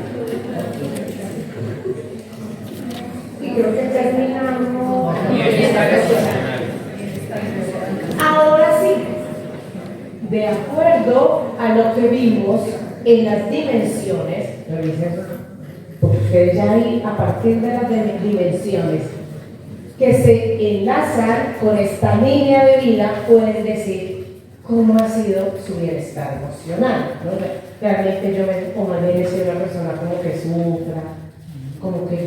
Y creo que terminamos. Ahora sí, de acuerdo a lo que vimos en las dimensiones, porque ustedes ya ahí, a partir de las dimensiones que se enlazan con esta línea de vida, pueden decir cómo ha sido su bienestar emocional, ¿no? Realmente yo o más bien soy una persona como que sufra, como que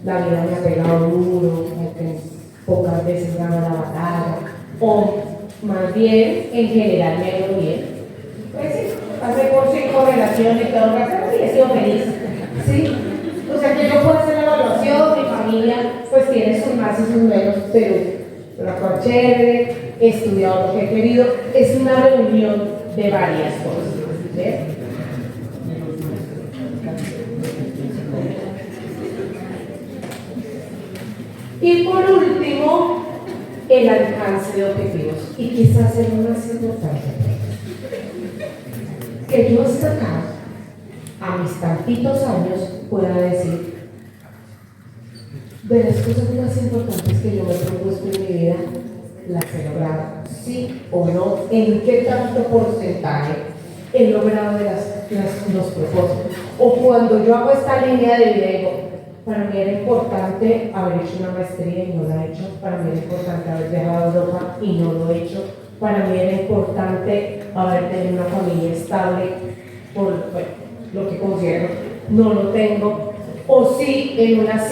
la vida me ha pegado duro, como que pocas veces gano la batalla, o más bien en general me ha ido bien. Pues sí, pasé por 5 relaciones y todo, y he sido feliz, ¿sí? O sea que yo puedo hacer la evaluación, mi familia pues tiene sus más y sus menos, pero la cual chévere, he estudiado lo que he querido, es una reunión de varias cosas, ¿sí? Y por último, el alcance de objetivos, y quizás el más importante, que yo hasta acá, a mis tantitos años, pueda decir, de las cosas más importantes que yo me he propuesto en mi vida, las he logrado, sí o no, en qué tanto porcentaje he logrado los propósitos. O cuando yo hago esta línea de vida, digo, para mí era importante haber hecho una maestría y no la he hecho, para mí era importante haber viajado a Europa y no lo he hecho, para mí era importante haber tenido una familia estable, por lo que considero, no lo tengo, o sí, en una,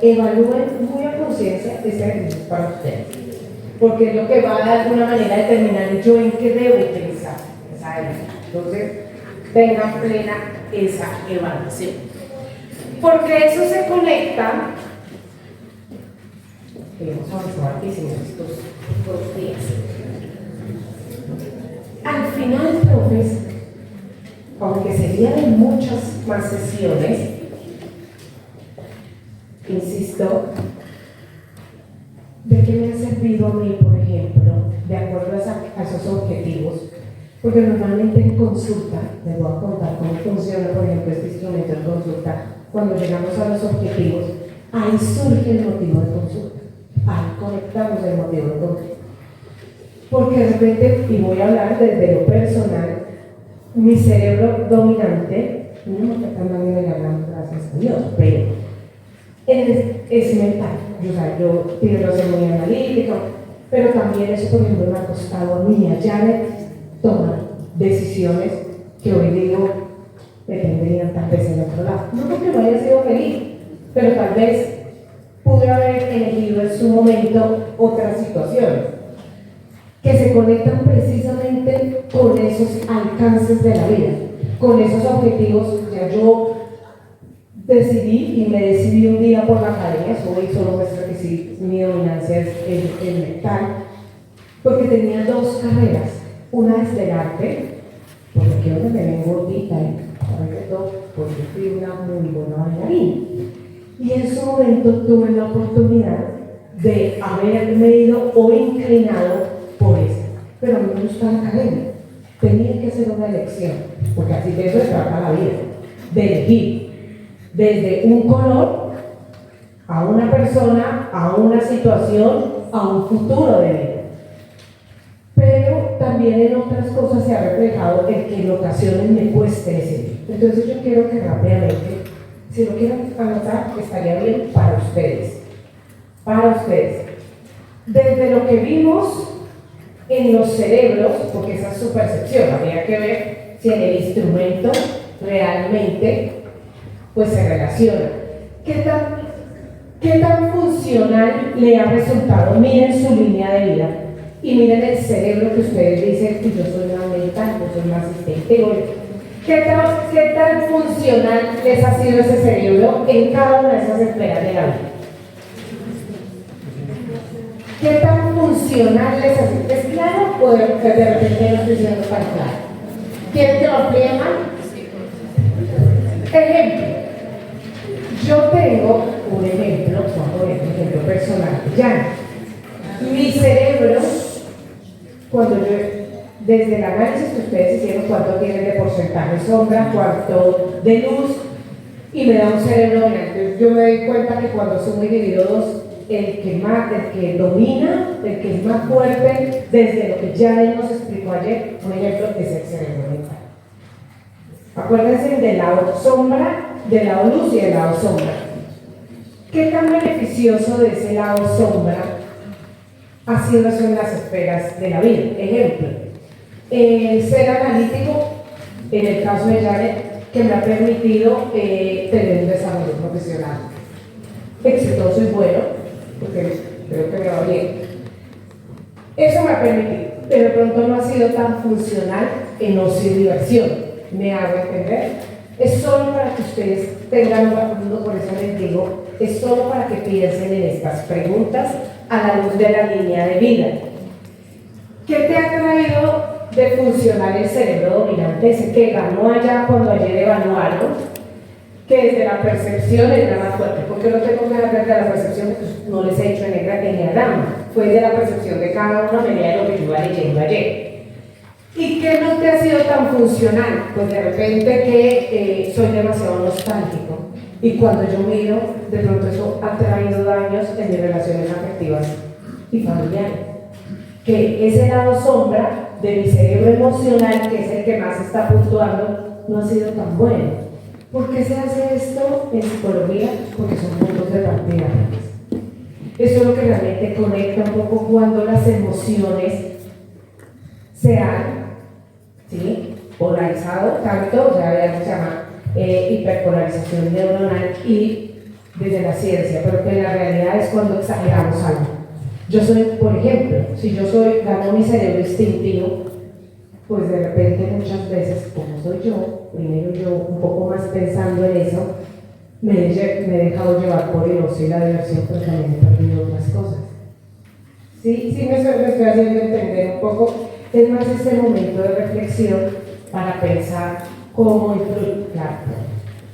evalúen muy a conciencia este ejercicio para ustedes, porque es lo que va de alguna manera a determinar yo en qué debo utilizar esa herramienta. Entonces, tengan plena esa evaluación, porque eso se conecta, hemos avanzado hartísimo estos 2 días. Al final, profes, aunque serían en muchas más sesiones, insisto, ¿de qué me ha servido a mí, por ejemplo, de acuerdo a esos objetivos? Porque normalmente en consulta, les voy a contar cómo funciona, por ejemplo, este instrumento de consulta. Cuando llegamos a los objetivos, ahí surge el motivo de consulta, ahí conectamos el motivo de consulta. Porque de repente, y voy a hablar desde lo personal, mi cerebro dominante, no me están dando de ganar, gracias a Dios, pero es mental. O sea, yo tiendo a ser muy analítico, pero también eso, por ejemplo, me ha costado a mí, a Janet, tomar decisiones que hoy digo me tendrían tal vez en otro lado. No porque no haya sido feliz, pero tal vez pude haber elegido en su momento otras situaciones que se conectan precisamente con esos alcances de la vida, con esos objetivos. Ya yo decidí, y me decidí un día por la academia, hoy solo muestra que sí, mi dominancia es el mental, porque tenía 2 carreras, una es del arte, porque aquí donde me ven gordita, sobre todo porque fui una muy buena bailarina, y en su momento tuve la oportunidad de haberme ido o inclinado por eso. Pero a mí me gusta la academia. Tenía que hacer una elección, porque así de eso se trata la vida, de elegir desde un color a una persona, a una situación, a un futuro de vida. Pero también en otras cosas se ha reflejado el que en ocasiones me cueste decidir. Entonces yo quiero que rápidamente, si lo quieren anotar, estaría bien para ustedes. Para ustedes. Desde lo que vimos en los cerebros, porque esa es su percepción, habría que ver si en el instrumento realmente pues se relaciona. ¿Qué tan funcional le ha resultado? Miren su línea de vida y miren el cerebro que ustedes dicen que yo soy más mental, yo soy más asistente. ¿Qué tan funcional les ha sido ese cerebro en cada una de esas esferas de la vida? ¿Qué tan funcional les ha sido? ¿Es claro o de repente no estoy siendo tan claro? ¿Quieren que lo amplíe más? Ejemplo. Yo tengo un ejemplo, por ejemplo personal. Ya, mi cerebro, cuando yo, desde el análisis que ustedes hicieron, cuánto tiene de porcentaje sombra, cuánto de luz, y me da un cerebro dominante. Yo me doy cuenta que cuando sumo y divido dos, el que domina, el que es más fuerte, desde lo que ya nos explicó ayer, por ejemplo, es el cerebro mental. Acuérdense del lado sombra, del lado luz y del lado sombra. ¿Qué tan beneficioso de ese lado sombra ha sido eso en las esferas de la vida? Ejemplo, ser analítico, en el caso de Janet, que me ha permitido tener un desarrollo profesional exitoso y bueno, porque creo que me va bien. Eso me ha permitido, pero de pronto no ha sido tan funcional en ocio y diversión. ¿Me hago entender? Es solo para que ustedes tengan un background, por eso les digo, es solo para que piensen en estas preguntas a la luz de la línea de vida. ¿Qué te ha traído de funcionar el cerebro dominante? Ese que ganó allá cuando ayer evaluaron, que desde la percepción es la más fuerte. Porque no tengo que hablar de la percepción, pues no les he hecho en diagrama, fue de la percepción de cada uno a medida de lo que yo iba leyendo ayer. ¿Y qué no te ha sido tan funcional? Pues de repente que soy demasiado nostálgico y cuando yo miro, de pronto eso ha traído daños en mis relaciones afectivas y familiares. Que ese lado sombra de mi cerebro emocional, que es el que más está puntuando, no ha sido tan bueno. ¿Por qué se hace esto en psicología? Porque son puntos de partida. Eso es lo que realmente conecta un poco cuando las emociones se han polarizado tanto, ya se llama hiperpolarización neuronal y desde la ciencia, pero que la realidad es cuando exageramos algo. Yo soy, por ejemplo, si yo gano mi cerebro instintivo, pues de repente muchas veces, como soy yo, primero yo un poco más pensando en eso, me he dejado llevar por el ocio y la diversión, pero también he perdido otras cosas. Sí, me estoy haciendo entender un poco. Es más este momento de reflexión para pensar cómo disfrutar.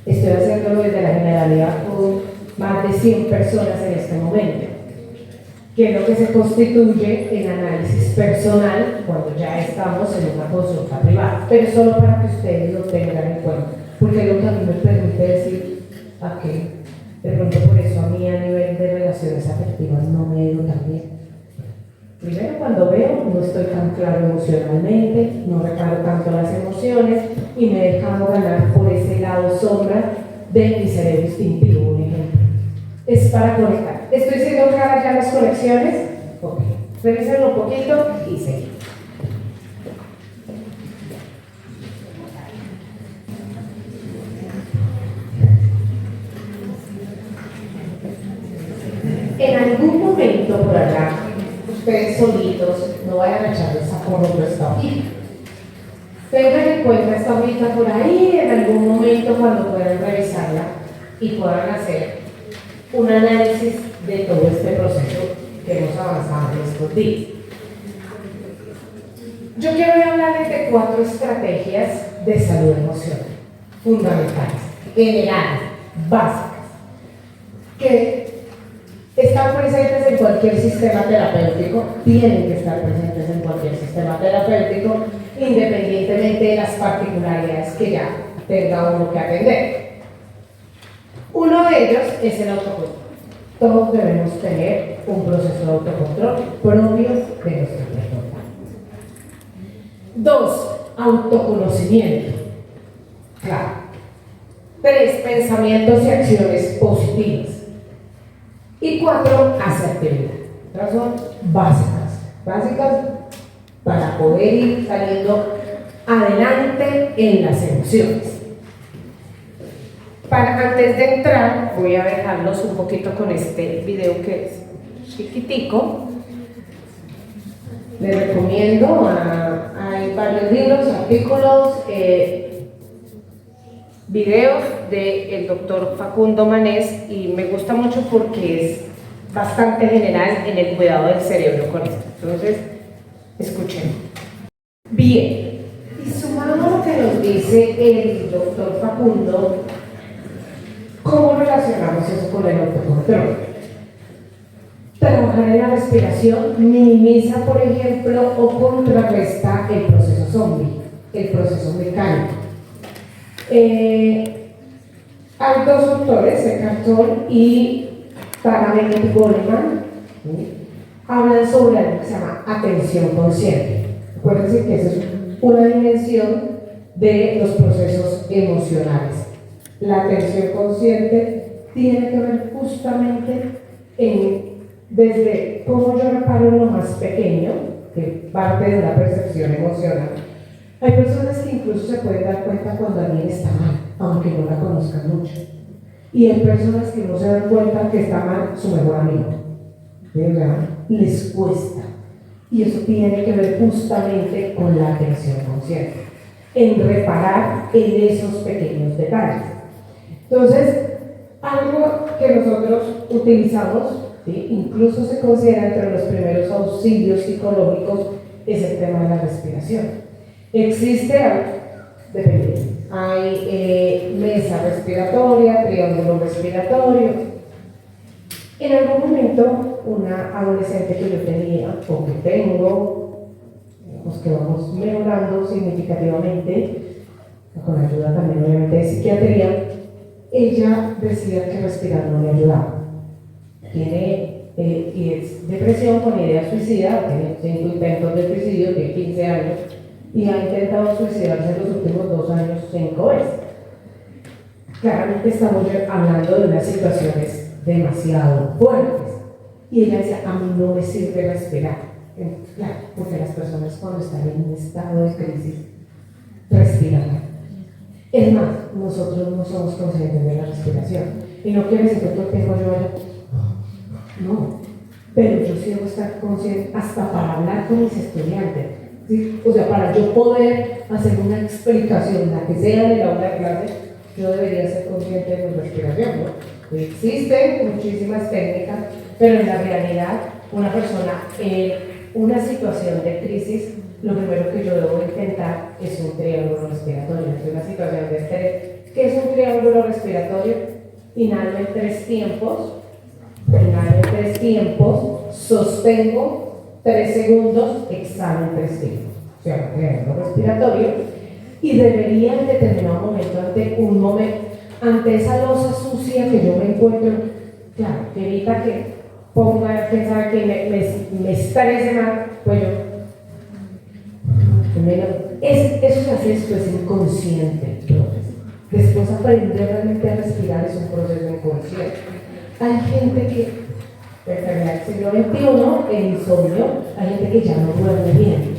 Estoy haciéndolo desde la generalidad con más de 100 personas en este momento, que es lo que se constituye en análisis personal cuando ya estamos en una consulta privada, pero solo para que ustedes lo tengan en cuenta, porque es lo que a mí me permite decir a que de pronto por eso a mí a nivel de relaciones afectivas no me ha ido tan bien. Primero, cuando veo, no estoy tan claro emocionalmente, no reparo tanto las emociones y me he dejado ganar por ese lado sombra de mi cerebro instintivo, un ejemplo. Es para conectar. ¿Estoy siendo clara ya las conexiones? Ok. Revísenlo un poquito y seguimos. En algún momento por allá, ustedes solitos, no vayan a echarle saco roto esta hojita. Tengan en cuenta esta hojita por ahí en algún momento cuando puedan revisarla y puedan hacer un análisis de todo este proceso que hemos avanzado en estos días. Yo quiero hablarles de 4 estrategias de salud emocional fundamentales, generales, básicas, que están presentes en cualquier sistema terapéutico, tienen que estar presentes en cualquier sistema terapéutico, independientemente de las particularidades que ya tenga uno que atender. Uno de ellos es el autocontrol. Todos debemos tener un proceso de autocontrol propio de nuestra persona. 2. Autoconocimiento. Claro. 3. Pensamientos y acciones positivas. Y 4. Asertividad. Estas son básicas para poder ir saliendo adelante en las emociones. Antes de entrar, voy a dejarlos un poquito con este video que es chiquitico. Les recomiendo, hay varios libros, artículos, videos del doctor Facundo Manés, y me gusta mucho porque es bastante general en el cuidado del cerebro con esto. Entonces, escuchen. Bien, y sumando lo que nos dice el doctor Facundo, ¿cómo relacionamos eso con el autocontrol? Trabajar en la respiración minimiza, por ejemplo, o contrarresta el proceso zombie, el proceso mecánico. Hay dos autores, Eckhart Tolle y Tara Goleman, hablan sobre algo que se llama atención consciente. Acuérdense que esa es una dimensión de los procesos emocionales. La atención consciente tiene que ver justamente desde cómo yo reparo en lo más pequeño, que parte de una percepción emocional. Hay personas que incluso se pueden dar cuenta cuando alguien está mal, aunque no la conozcan mucho. Y hay personas que no se dan cuenta que está mal su mejor amigo. ¿Verdad? Les cuesta. Y eso tiene que ver justamente con la atención consciente, en reparar en esos pequeños detalles. Entonces, algo que nosotros utilizamos, ¿sí?, incluso se considera entre los primeros auxilios psicológicos, es el tema de la respiración. Existe, hay mesa respiratoria, triángulo respiratorio. En algún momento, una adolescente que yo tenía, o que tengo, digamos que vamos mejorando significativamente, con ayuda también obviamente de psiquiatría, ella decía que respirar no le ayudaba. Tiene y es depresión con idea suicida, tiene 5 intentos de suicidio, tiene 15 años, y ha intentado suicidarse en los últimos 2 años 5 veces. Claramente estamos hablando de unas situaciones demasiado fuertes. Y ella decía, a mí no me sirve respirar. Claro, porque las personas cuando están en un estado de crisis, respiran. Es más, nosotros no somos conscientes de la respiración. Y no quiere decir que todo el tiempo yo vaya, no. Pero yo sí debo estar consciente hasta para hablar con mis estudiantes. ¿Sí? O sea, para yo poder hacer una explicación, la que sea de la aula de clase, yo debería ser consciente de mi respiración, ¿no? Existen muchísimas técnicas, pero en la realidad, una persona en una situación de crisis, lo primero que yo debo intentar es un triángulo respiratorio. Es una situación de estrés. ¿Qué es un triángulo respiratorio? Inhalo en 3 tiempos, sostengo 3 segundos, exhalo en 3 tiempos. O sea, triángulo respiratorio. Y debería en determinado momento, ante esa losa sucia que yo me encuentro, claro, que evita que ponga a pensar que me estrese más, pues yo, eso se hace después inconsciente. Después aprender realmente a respirar es un proceso inconsciente. Hay gente que, enfermedad del siglo XXI, el insomnio, hay gente que ya no duerme bien.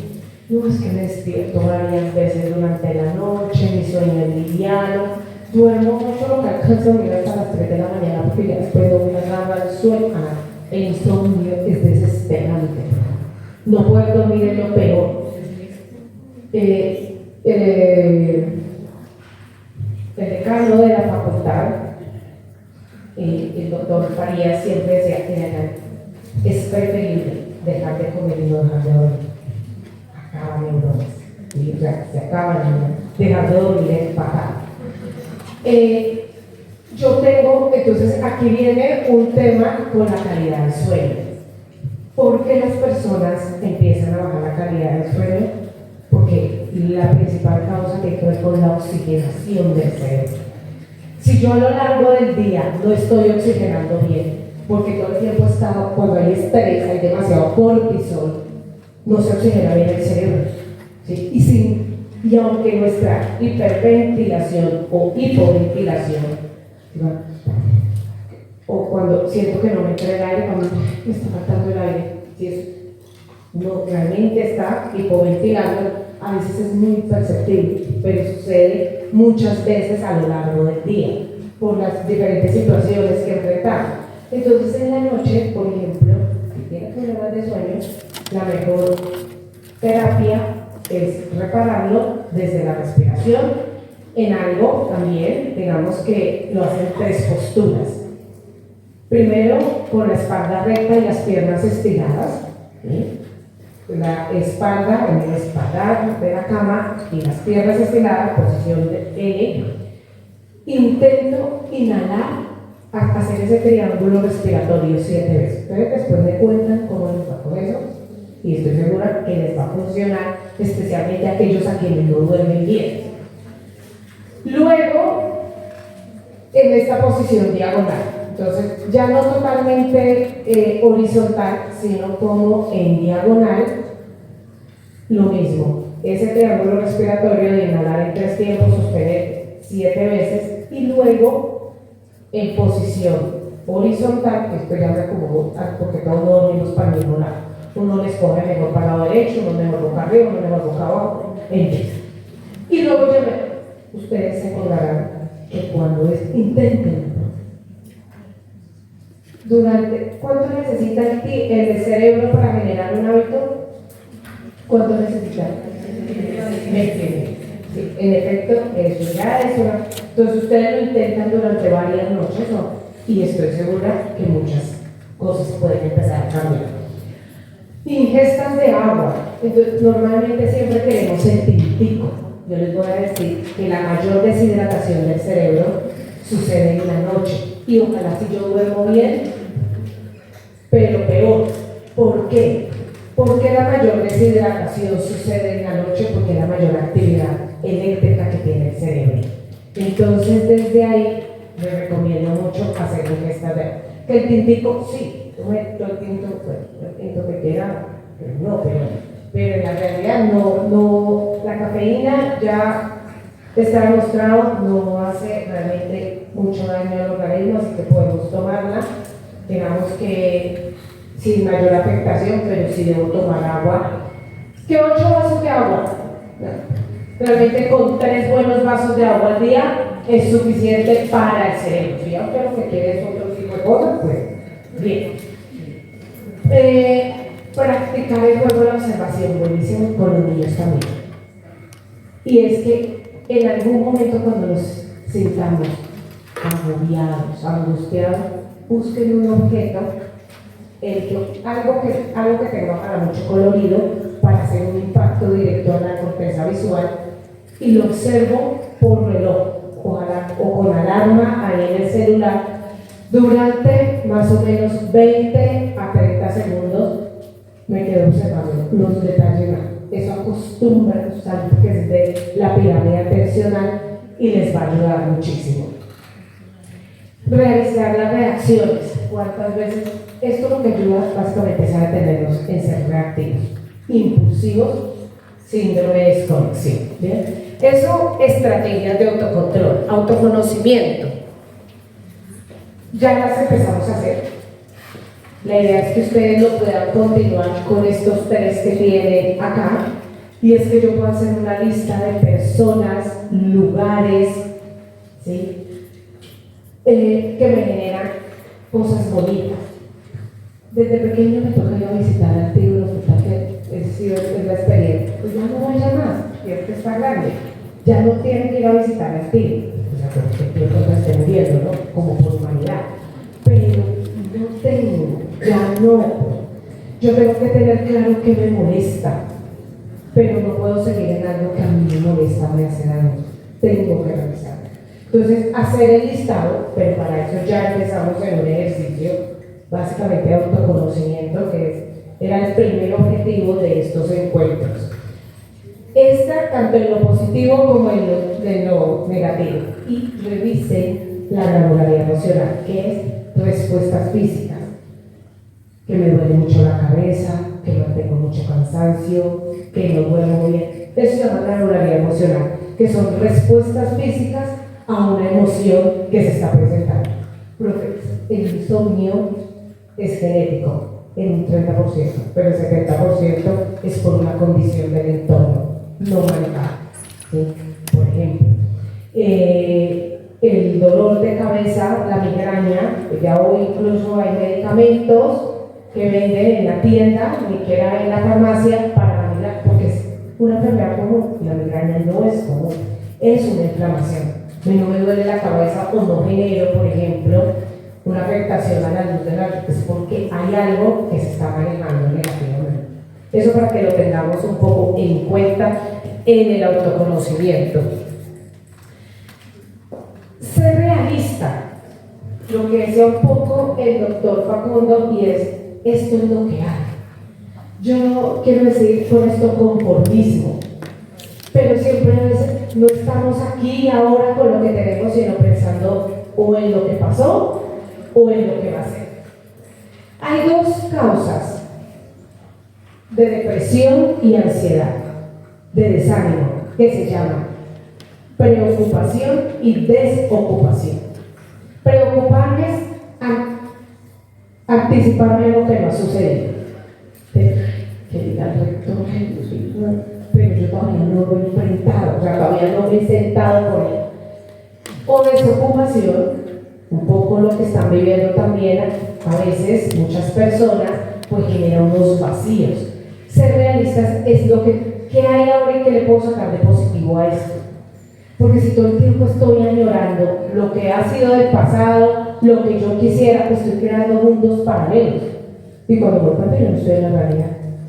No, es que me despierto varias veces durante la noche, mi sueño es liviano, duermo mucho, lo que alcanzo a dormir hasta las 3 de la mañana porque ya después de una rama del sueño. El insomnio es desesperante. No poder dormir es lo peor. El decano de la facultad, el doctor Farías, siempre decía que es preferible dejar de comer y no dejar de dormir. Acaban neuronas, se acaban, dejar de dormir es fatal. Entonces aquí viene un tema con la calidad del sueño. ¿Por qué las personas empiezan a bajar la calidad del sueño? Porque la principal causa tiene que ver con la oxigenación del cerebro. Si yo a lo largo del día no estoy oxigenando bien, porque todo el tiempo cuando hay estrés, hay demasiado cortisol, no se oxigena bien el cerebro. ¿Sí? Y aunque nuestra hiperventilación o hipoventilación, ¿no? O cuando siento que no me entra el aire, cuando me está faltando el aire, si no realmente está hipoventilando, a veces es muy imperceptible, pero sucede muchas veces a lo largo del día, por las diferentes situaciones que enfrentamos. Entonces en la noche, por ejemplo, si tiene problemas de sueño, la mejor terapia es repararlo desde la respiración, en algo también, digamos que lo hacen 3 posturas. Primero, con la espalda recta y las piernas estiradas, ¿sí? La espalda en el espaldar de la cama y las piernas estiradas, posición de L. Intento inhalar, hacer ese triángulo respiratorio 7 veces. Ustedes después me cuentan cómo les va con eso y estoy segura que les va a funcionar, especialmente a aquellos a quienes no duermen bien. Luego, en esta posición diagonal, entonces ya no totalmente horizontal, sino como en diagonal, lo mismo, ese triángulo respiratorio de inhalar en 3 tiempos, sostener 7 veces y luego en posición horizontal, que esto ya me acomodo porque todos no dormimos para el mismo lado, uno les coge mejor para el lado derecho, uno mejor boca arriba, uno mejor boca abajo, en fin. Y luego ustedes se acordarán que cuando intenten ¿cuánto necesita el cerebro para generar un hábito? ¿Cuánto necesita? 20. Sí, en efecto, eso ya es una. Entonces ustedes lo intentan durante varias noches, ¿no? Y estoy segura que muchas cosas pueden empezar a cambiar. Ingestas de agua. Entonces, normalmente siempre queremos el tintico. Yo les voy a decir que la mayor deshidratación del cerebro sucede en la noche. Y ojalá si yo duermo bien, pero peor. ¿Por qué? Porque la mayor deshidratación sucede en la noche porque es la mayor actividad eléctrica que tiene el cerebro. Entonces, desde ahí, les recomiendo mucho hacer ingestas de agua. Que el tintico, sí, yo el tinto que quiera, pero en la realidad no, la cafeína ya está demostrado, no hace realmente mucho daño al organismo, así que podemos tomarla, digamos que sin mayor afectación, pero sí debo tomar agua. ¿Qué 8 vasos de agua? No. Realmente con 3 buenos vasos de agua al día es suficiente para el cerebro. Si aunque lo que quiere es otro tipo de cosas, pues bien. Practicar el juego de la observación, buenísimo, con los niños también. Y es que en algún momento cuando nos sintamos agobiados, angustiados, busquen un objeto, algo que tenga para mucho colorido, para hacer un impacto directo a la corteza visual, y lo observo por reloj, o con alarma ahí en el celular, durante más o menos 20 a 30 segundos. Me quedo observando los detalles más. Eso acostumbra a usar que es de la pirámide atencional y les va a ayudar muchísimo. Realizar las reacciones. ¿Cuántas veces? Esto lo que ayuda básicamente es a detenernos en ser reactivos, impulsivos, síndrome de desconexión. ¿Bien? Eso, estrategias de autocontrol, autoconocimiento. Ya las empezamos a hacer. La idea es que ustedes lo puedan continuar con estos 3 que tienen acá, y es que yo pueda hacer una lista de personas, lugares, ¿sí? Que me generan cosas bonitas. Desde pequeño me toca ir a visitar al tío del hospital, que es la experiencia. Pues ya no vaya más, que está grande. Ya no tienen que ir a visitar al tío. O sea, porque el tío pues esté muriendo, ¿no? Como por humanidad. Pero yo tengo que tener claro qué me molesta, pero no puedo seguir en algo que a mí me molesta, me hace daño. Tengo que revisar. Entonces, hacer el listado, pero para eso ya empezamos en un ejercicio básicamente de autoconocimiento, era el primer objetivo de estos encuentros. Tanto en lo positivo como en lo negativo. Y revise la granularidad emocional, que es respuestas físicas. Que me duele mucho la cabeza, que mantengo mucho cansancio, que no duermo bien. Eso se llama granularidad emocional, que son respuestas físicas a una emoción que se está presentando. Profe, el insomnio es genético en un 30%, pero el 70% es por una condición del entorno no manejada. ¿Sí? Por ejemplo, el dolor de cabeza, la migraña, ya hoy incluso hay medicamentos que venden en la tienda, ni siquiera en la farmacia, para la migraña, porque es una enfermedad común, y la migraña no es común, es una inflamación. A mí no me duele la cabeza o no genero, por ejemplo, una afectación a la luz de la luz, es porque hay algo que se está manejando negativamente. Eso para que lo tengamos un poco en cuenta en el autoconocimiento. Ser realista, lo que decía un poco el doctor Facundo, y esto es lo que hay. Yo no quiero decir con esto conformismo, pero siempre a veces no estamos aquí ahora con lo que tenemos, sino pensando o en lo que pasó o en lo que va a ser. Hay dos causas de depresión y ansiedad, de desánimo, que se llaman preocupación y desocupación. Preocuparme es anticiparme a lo que no ha sucedido. Que diga el rector, pero yo todavía no lo he enfrentado, o sea, todavía no me he sentado con él. O desocupación, un poco lo que están viviendo también a veces muchas personas, pues genera unos vacíos. Ser realistas es lo que hay ahora y que le puedo sacar de positivo a esto. Porque si todo el tiempo estoy añorando lo que ha sido del pasado, lo que yo quisiera, pues estoy creando mundos paralelos. Y cuando me cuento, yo no estoy en la realidad.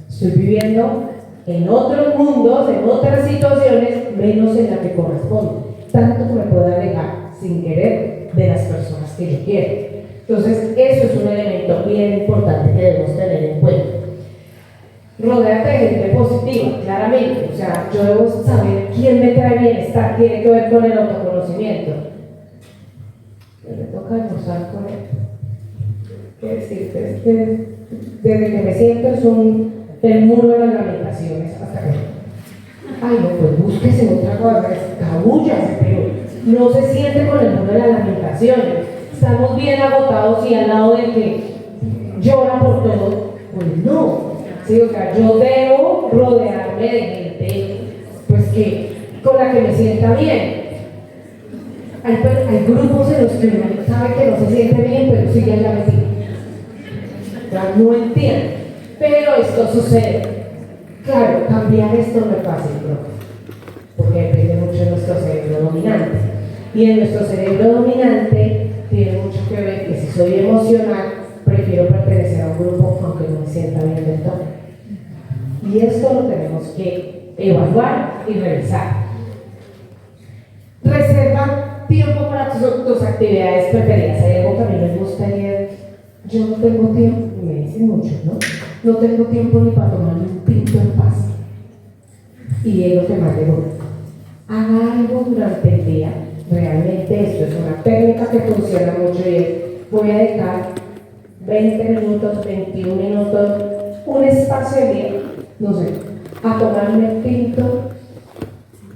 Estoy viviendo en otros mundos, en otras situaciones, menos en la que corresponde. Tanto que me puedo alejar sin querer de las personas que yo quiero. Entonces, eso es un elemento bien importante que debemos tener en cuenta. Rodéate de gente positiva, claramente. O sea, yo debo saber quién me trae bienestar, tiene que ver con el autoconocimiento. Me toca almorzar con él. ¿Qué decirte? Desde que me siento es el muro de las lamentaciones hasta que. Ay, no, pues búsquese otra cosa, escabúllase, pero no se siente con el muro de las lamentaciones. Estamos bien agotados y al lado de que llora por todo, pues no. Sí, o sea, yo debo rodearme de gente pues con la que me sienta bien. Hay grupos en los que uno sabe que no se siente bien, pero sigue allá metido. O sea, no entiendo. Pero esto sucede. Claro, cambiar esto no es fácil, porque depende mucho de nuestro cerebro dominante. Y en nuestro cerebro dominante tiene mucho que ver que si soy emocional, prefiero pertenecer a un grupo aunque no me sienta bien del todo. Y esto lo tenemos que evaluar y revisar. Reserva tiempo para tus actividades preferidas. Hay algo que a mí me gustaría. Yo no tengo tiempo, me dicen muchos, ¿no? No tengo tiempo ni para tomarme un tinto en paz. Y es lo que más le gusta. Haga algo durante el día. Realmente esto es una técnica que funciona mucho y es: voy a dedicar 20 minutos, 21 minutos, un espacio de día, no sé, a tomarme el tinto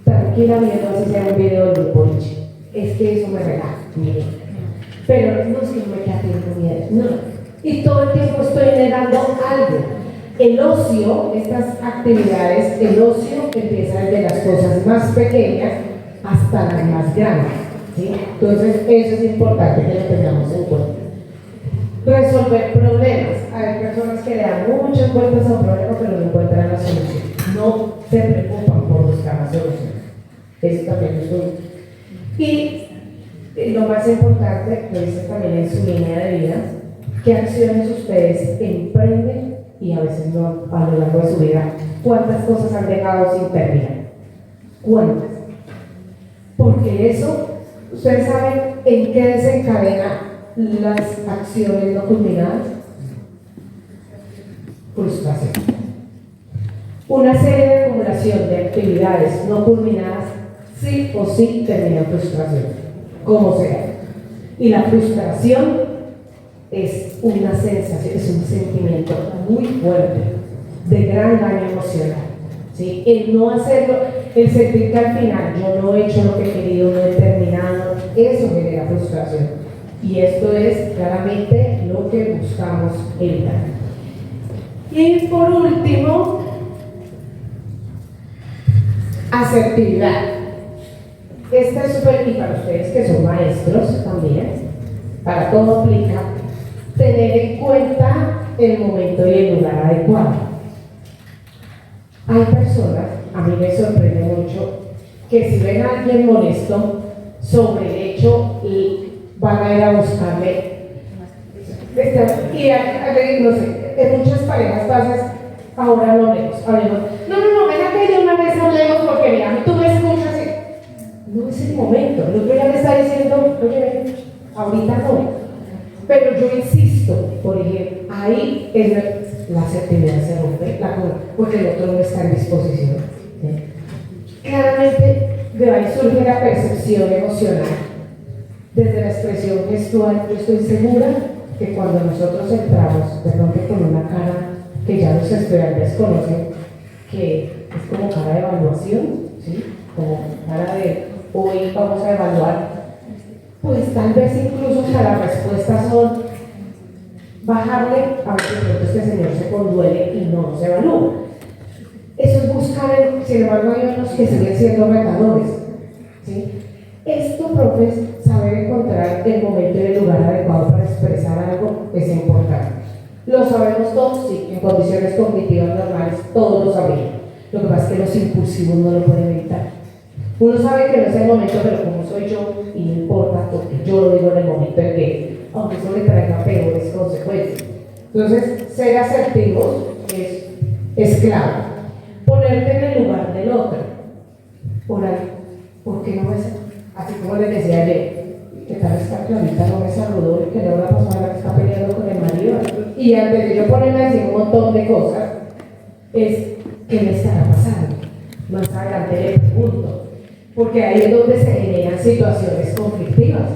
tranquila viendo así sea un video del grupo Nietzsche. Es que eso me relaja, mire. Pero no es que no me queda tiempo miedo, no. Y todo el tiempo estoy negando algo. El ocio, estas actividades, el ocio empieza desde las cosas más pequeñas hasta las más grandes, ¿sí? Entonces eso es importante que lo tengamos en cuenta. Resolver problemas. Hay personas que le dan muchas vueltas a un problema pero no encuentran la solución. No se preocupan por buscar la solución. Eso también es un. Y lo más importante, lo dice también en su línea de vida, qué acciones ustedes emprenden y a veces no a lo largo de su vida. ¿Cuántas cosas han dejado sin terminar? ¿Cuántas? Porque eso ¿Ustedes saben en qué desencadenan las acciones no culminadas? Frustración. Una serie de acumulación de actividades no culminadas sí o sí termina en frustración, como sea. Y la frustración es una sensación, es un sentimiento muy fuerte, de gran daño emocional. ¿Sí? El no hacerlo, el sentir que al final yo no he hecho lo que he querido, no he terminado, eso genera frustración. Y esto es claramente lo que buscamos evitar. Y por último, asertividad. Esta es súper, y para ustedes que son maestros también, para todo aplica, tener en cuenta el momento y el lugar adecuado. Hay personas, a mí me sorprende mucho, que si ven a alguien molesto sobre el hecho, van a ir a buscarle. Y no sé, en muchas parejas pasa, ahora no hablemos. No, ven acá y de una vez hablemos porque mira, tú me escuchas y no es el momento. El otro ya me está diciendo, oye, ahorita no. Pero yo insisto, por ejemplo, ahí es la asertividad se rompe, porque el otro no está en disposición. Claramente, de ahí surge la percepción emocional. Desde la expresión gestual, yo estoy segura que cuando nosotros entramos, de pronto con una cara que ya los estudiantes conocen, que es como cara de evaluación, ¿sí? Como cara de hoy vamos a evaluar, pues tal vez incluso hasta las respuestas son bajarle a ver si este señor se conduele y no se evalúa. Eso es buscar, sin embargo hay unos que siguen siendo retadores, ¿sí? Esto, profes, saber encontrar el momento y el lugar adecuado para expresar algo es importante. Lo sabemos todos, sí, en condiciones cognitivas normales todos lo sabrían. Lo que pasa es que los impulsivos no lo pueden evitar. Uno sabe que no es el momento, pero como soy yo, y no importa, porque yo lo digo en el momento en que, aunque eso le traiga peores consecuencias. Entonces, ser asertivos es clave. Ponerte en el lugar del otro. ¿Por qué no me así como les decía ayer, que tal vez esta Clarita no me saludó y que la otra persona que está peleando con el marido? Y antes de yo ponerme a decir un montón de cosas, es ¿qué me estará pasando? Más adelante le pregunto, porque ahí es donde se generan situaciones conflictivas.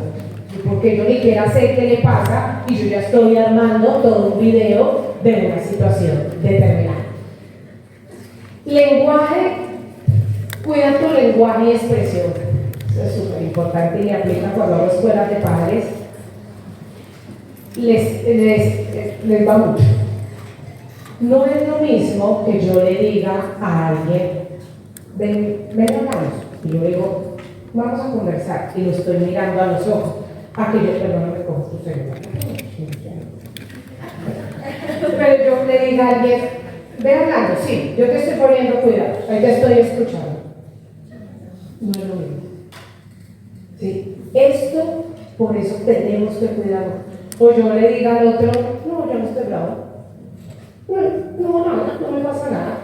Porque yo ni siquiera sé qué le pasa y yo ya estoy armando todo un video de una situación determinada. Lenguaje, cuida tu lenguaje y expresión. Eso es súper importante y le aplica cuando hago escuelas de padres. Les va mucho. No es lo mismo que yo le diga a alguien, ven hablamos, y yo digo, vamos a conversar, y lo estoy mirando a los ojos, a que yo, perdóname, cojo tu celular. Pero yo le diga a alguien, ven hablando, sí, yo te estoy poniendo cuidado, ahí te estoy escuchando. No es lo mismo. ¿Sí? Esto, por eso tenemos que cuidarlo. O yo le diga al otro, no, yo no estoy bravo. No me pasa nada.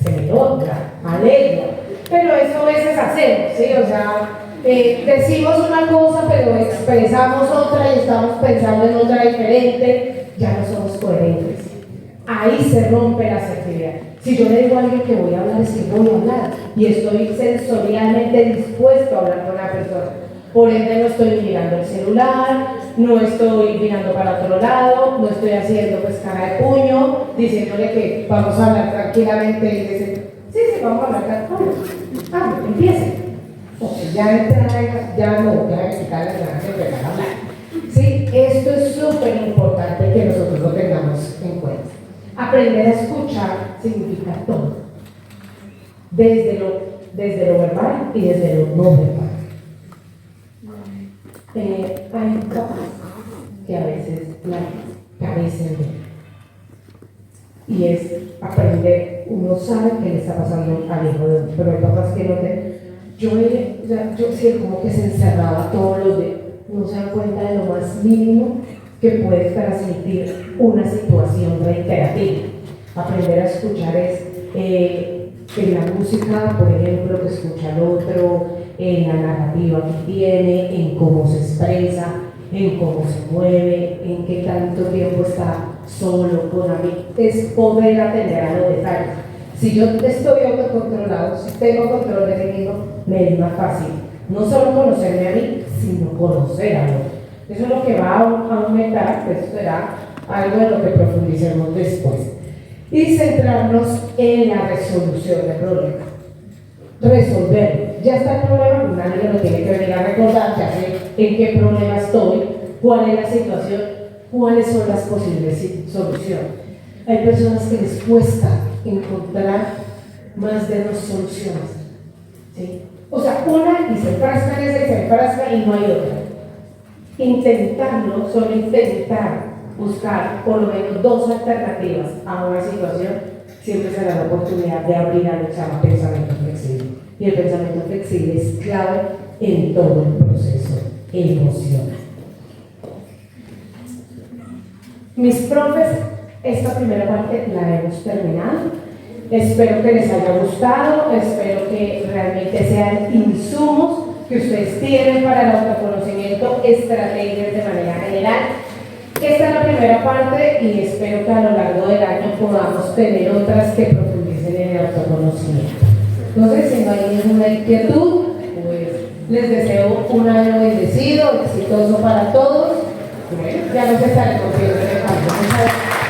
Se me nota, alegro. Pero eso a veces hacemos, ¿sí? O sea, decimos una cosa, pero expresamos otra y estamos pensando en otra diferente. Ya no somos coherentes. Ahí se rompe la asertividad. Si yo le digo a alguien que voy a hablar, es que voy a hablar. Y estoy sensorialmente dispuesto a hablar con la persona. Por ende, no estoy mirando el celular, no estoy mirando para otro lado, no estoy haciendo pues cara de puño, diciéndole que vamos a hablar tranquilamente y dice, sí, vamos a hablar tranquilamente. Empiece. O sea, ya me quitar las ganas de empezar a hablar. Sí, esto es súper importante que nosotros lo tengamos en cuenta. Aprender a escuchar significa todo. Desde lo verbal y desde lo no verbal. Hay papás que a veces la carecen de. Y es aprender, uno sabe qué le está pasando al hijo de uno, pero hay papás que no te. Yo sí, como que se encerraba todos los días, no se dan cuenta de lo más mínimo que puede transmitir una situación reiterativa. Aprender a escuchar es en la música, por ejemplo, que escucha al otro, en la narrativa que tiene, en cómo se expresa, en cómo se mueve, en qué tanto tiempo está solo, con amigos, es poder atender a los detalles. Si yo estoy autocontrolado, si tengo control de mí mismo, me es más fácil no solo conocerme a mí, sino conocer a otro. Eso es lo que va a aumentar, que eso será algo de lo que profundicemos después. Y centrarnos en la resolución del problema. Resolverlo. Ya está el problema, nadie lo tiene que venir a recordar, ya sé en qué problema estoy, cuál es la situación, cuáles son las posibles soluciones. Hay personas que les cuesta encontrar más de dos soluciones. ¿Sí? O sea, una y se enfrasca en esa y se enfrasca y no hay otra. Intentarlo, solo intentar buscar por lo menos dos alternativas a una situación, siempre será la oportunidad de abrir a lo que se llama pensamiento flexible. Y el pensamiento flexible es clave en todo el proceso emocional. Mis profes, esta primera parte la hemos terminado. Espero que les haya gustado, espero que realmente sean insumos que ustedes tienen para el autoconocimiento, estrategias de manera general. Esta es la primera parte y espero que a lo largo del año podamos tener otras que profundicen en el autoconocimiento. Entonces, si no hay ninguna inquietud, pues les deseo un año bendecido, exitoso para todos. Ya nos estaremos viendo en el campo.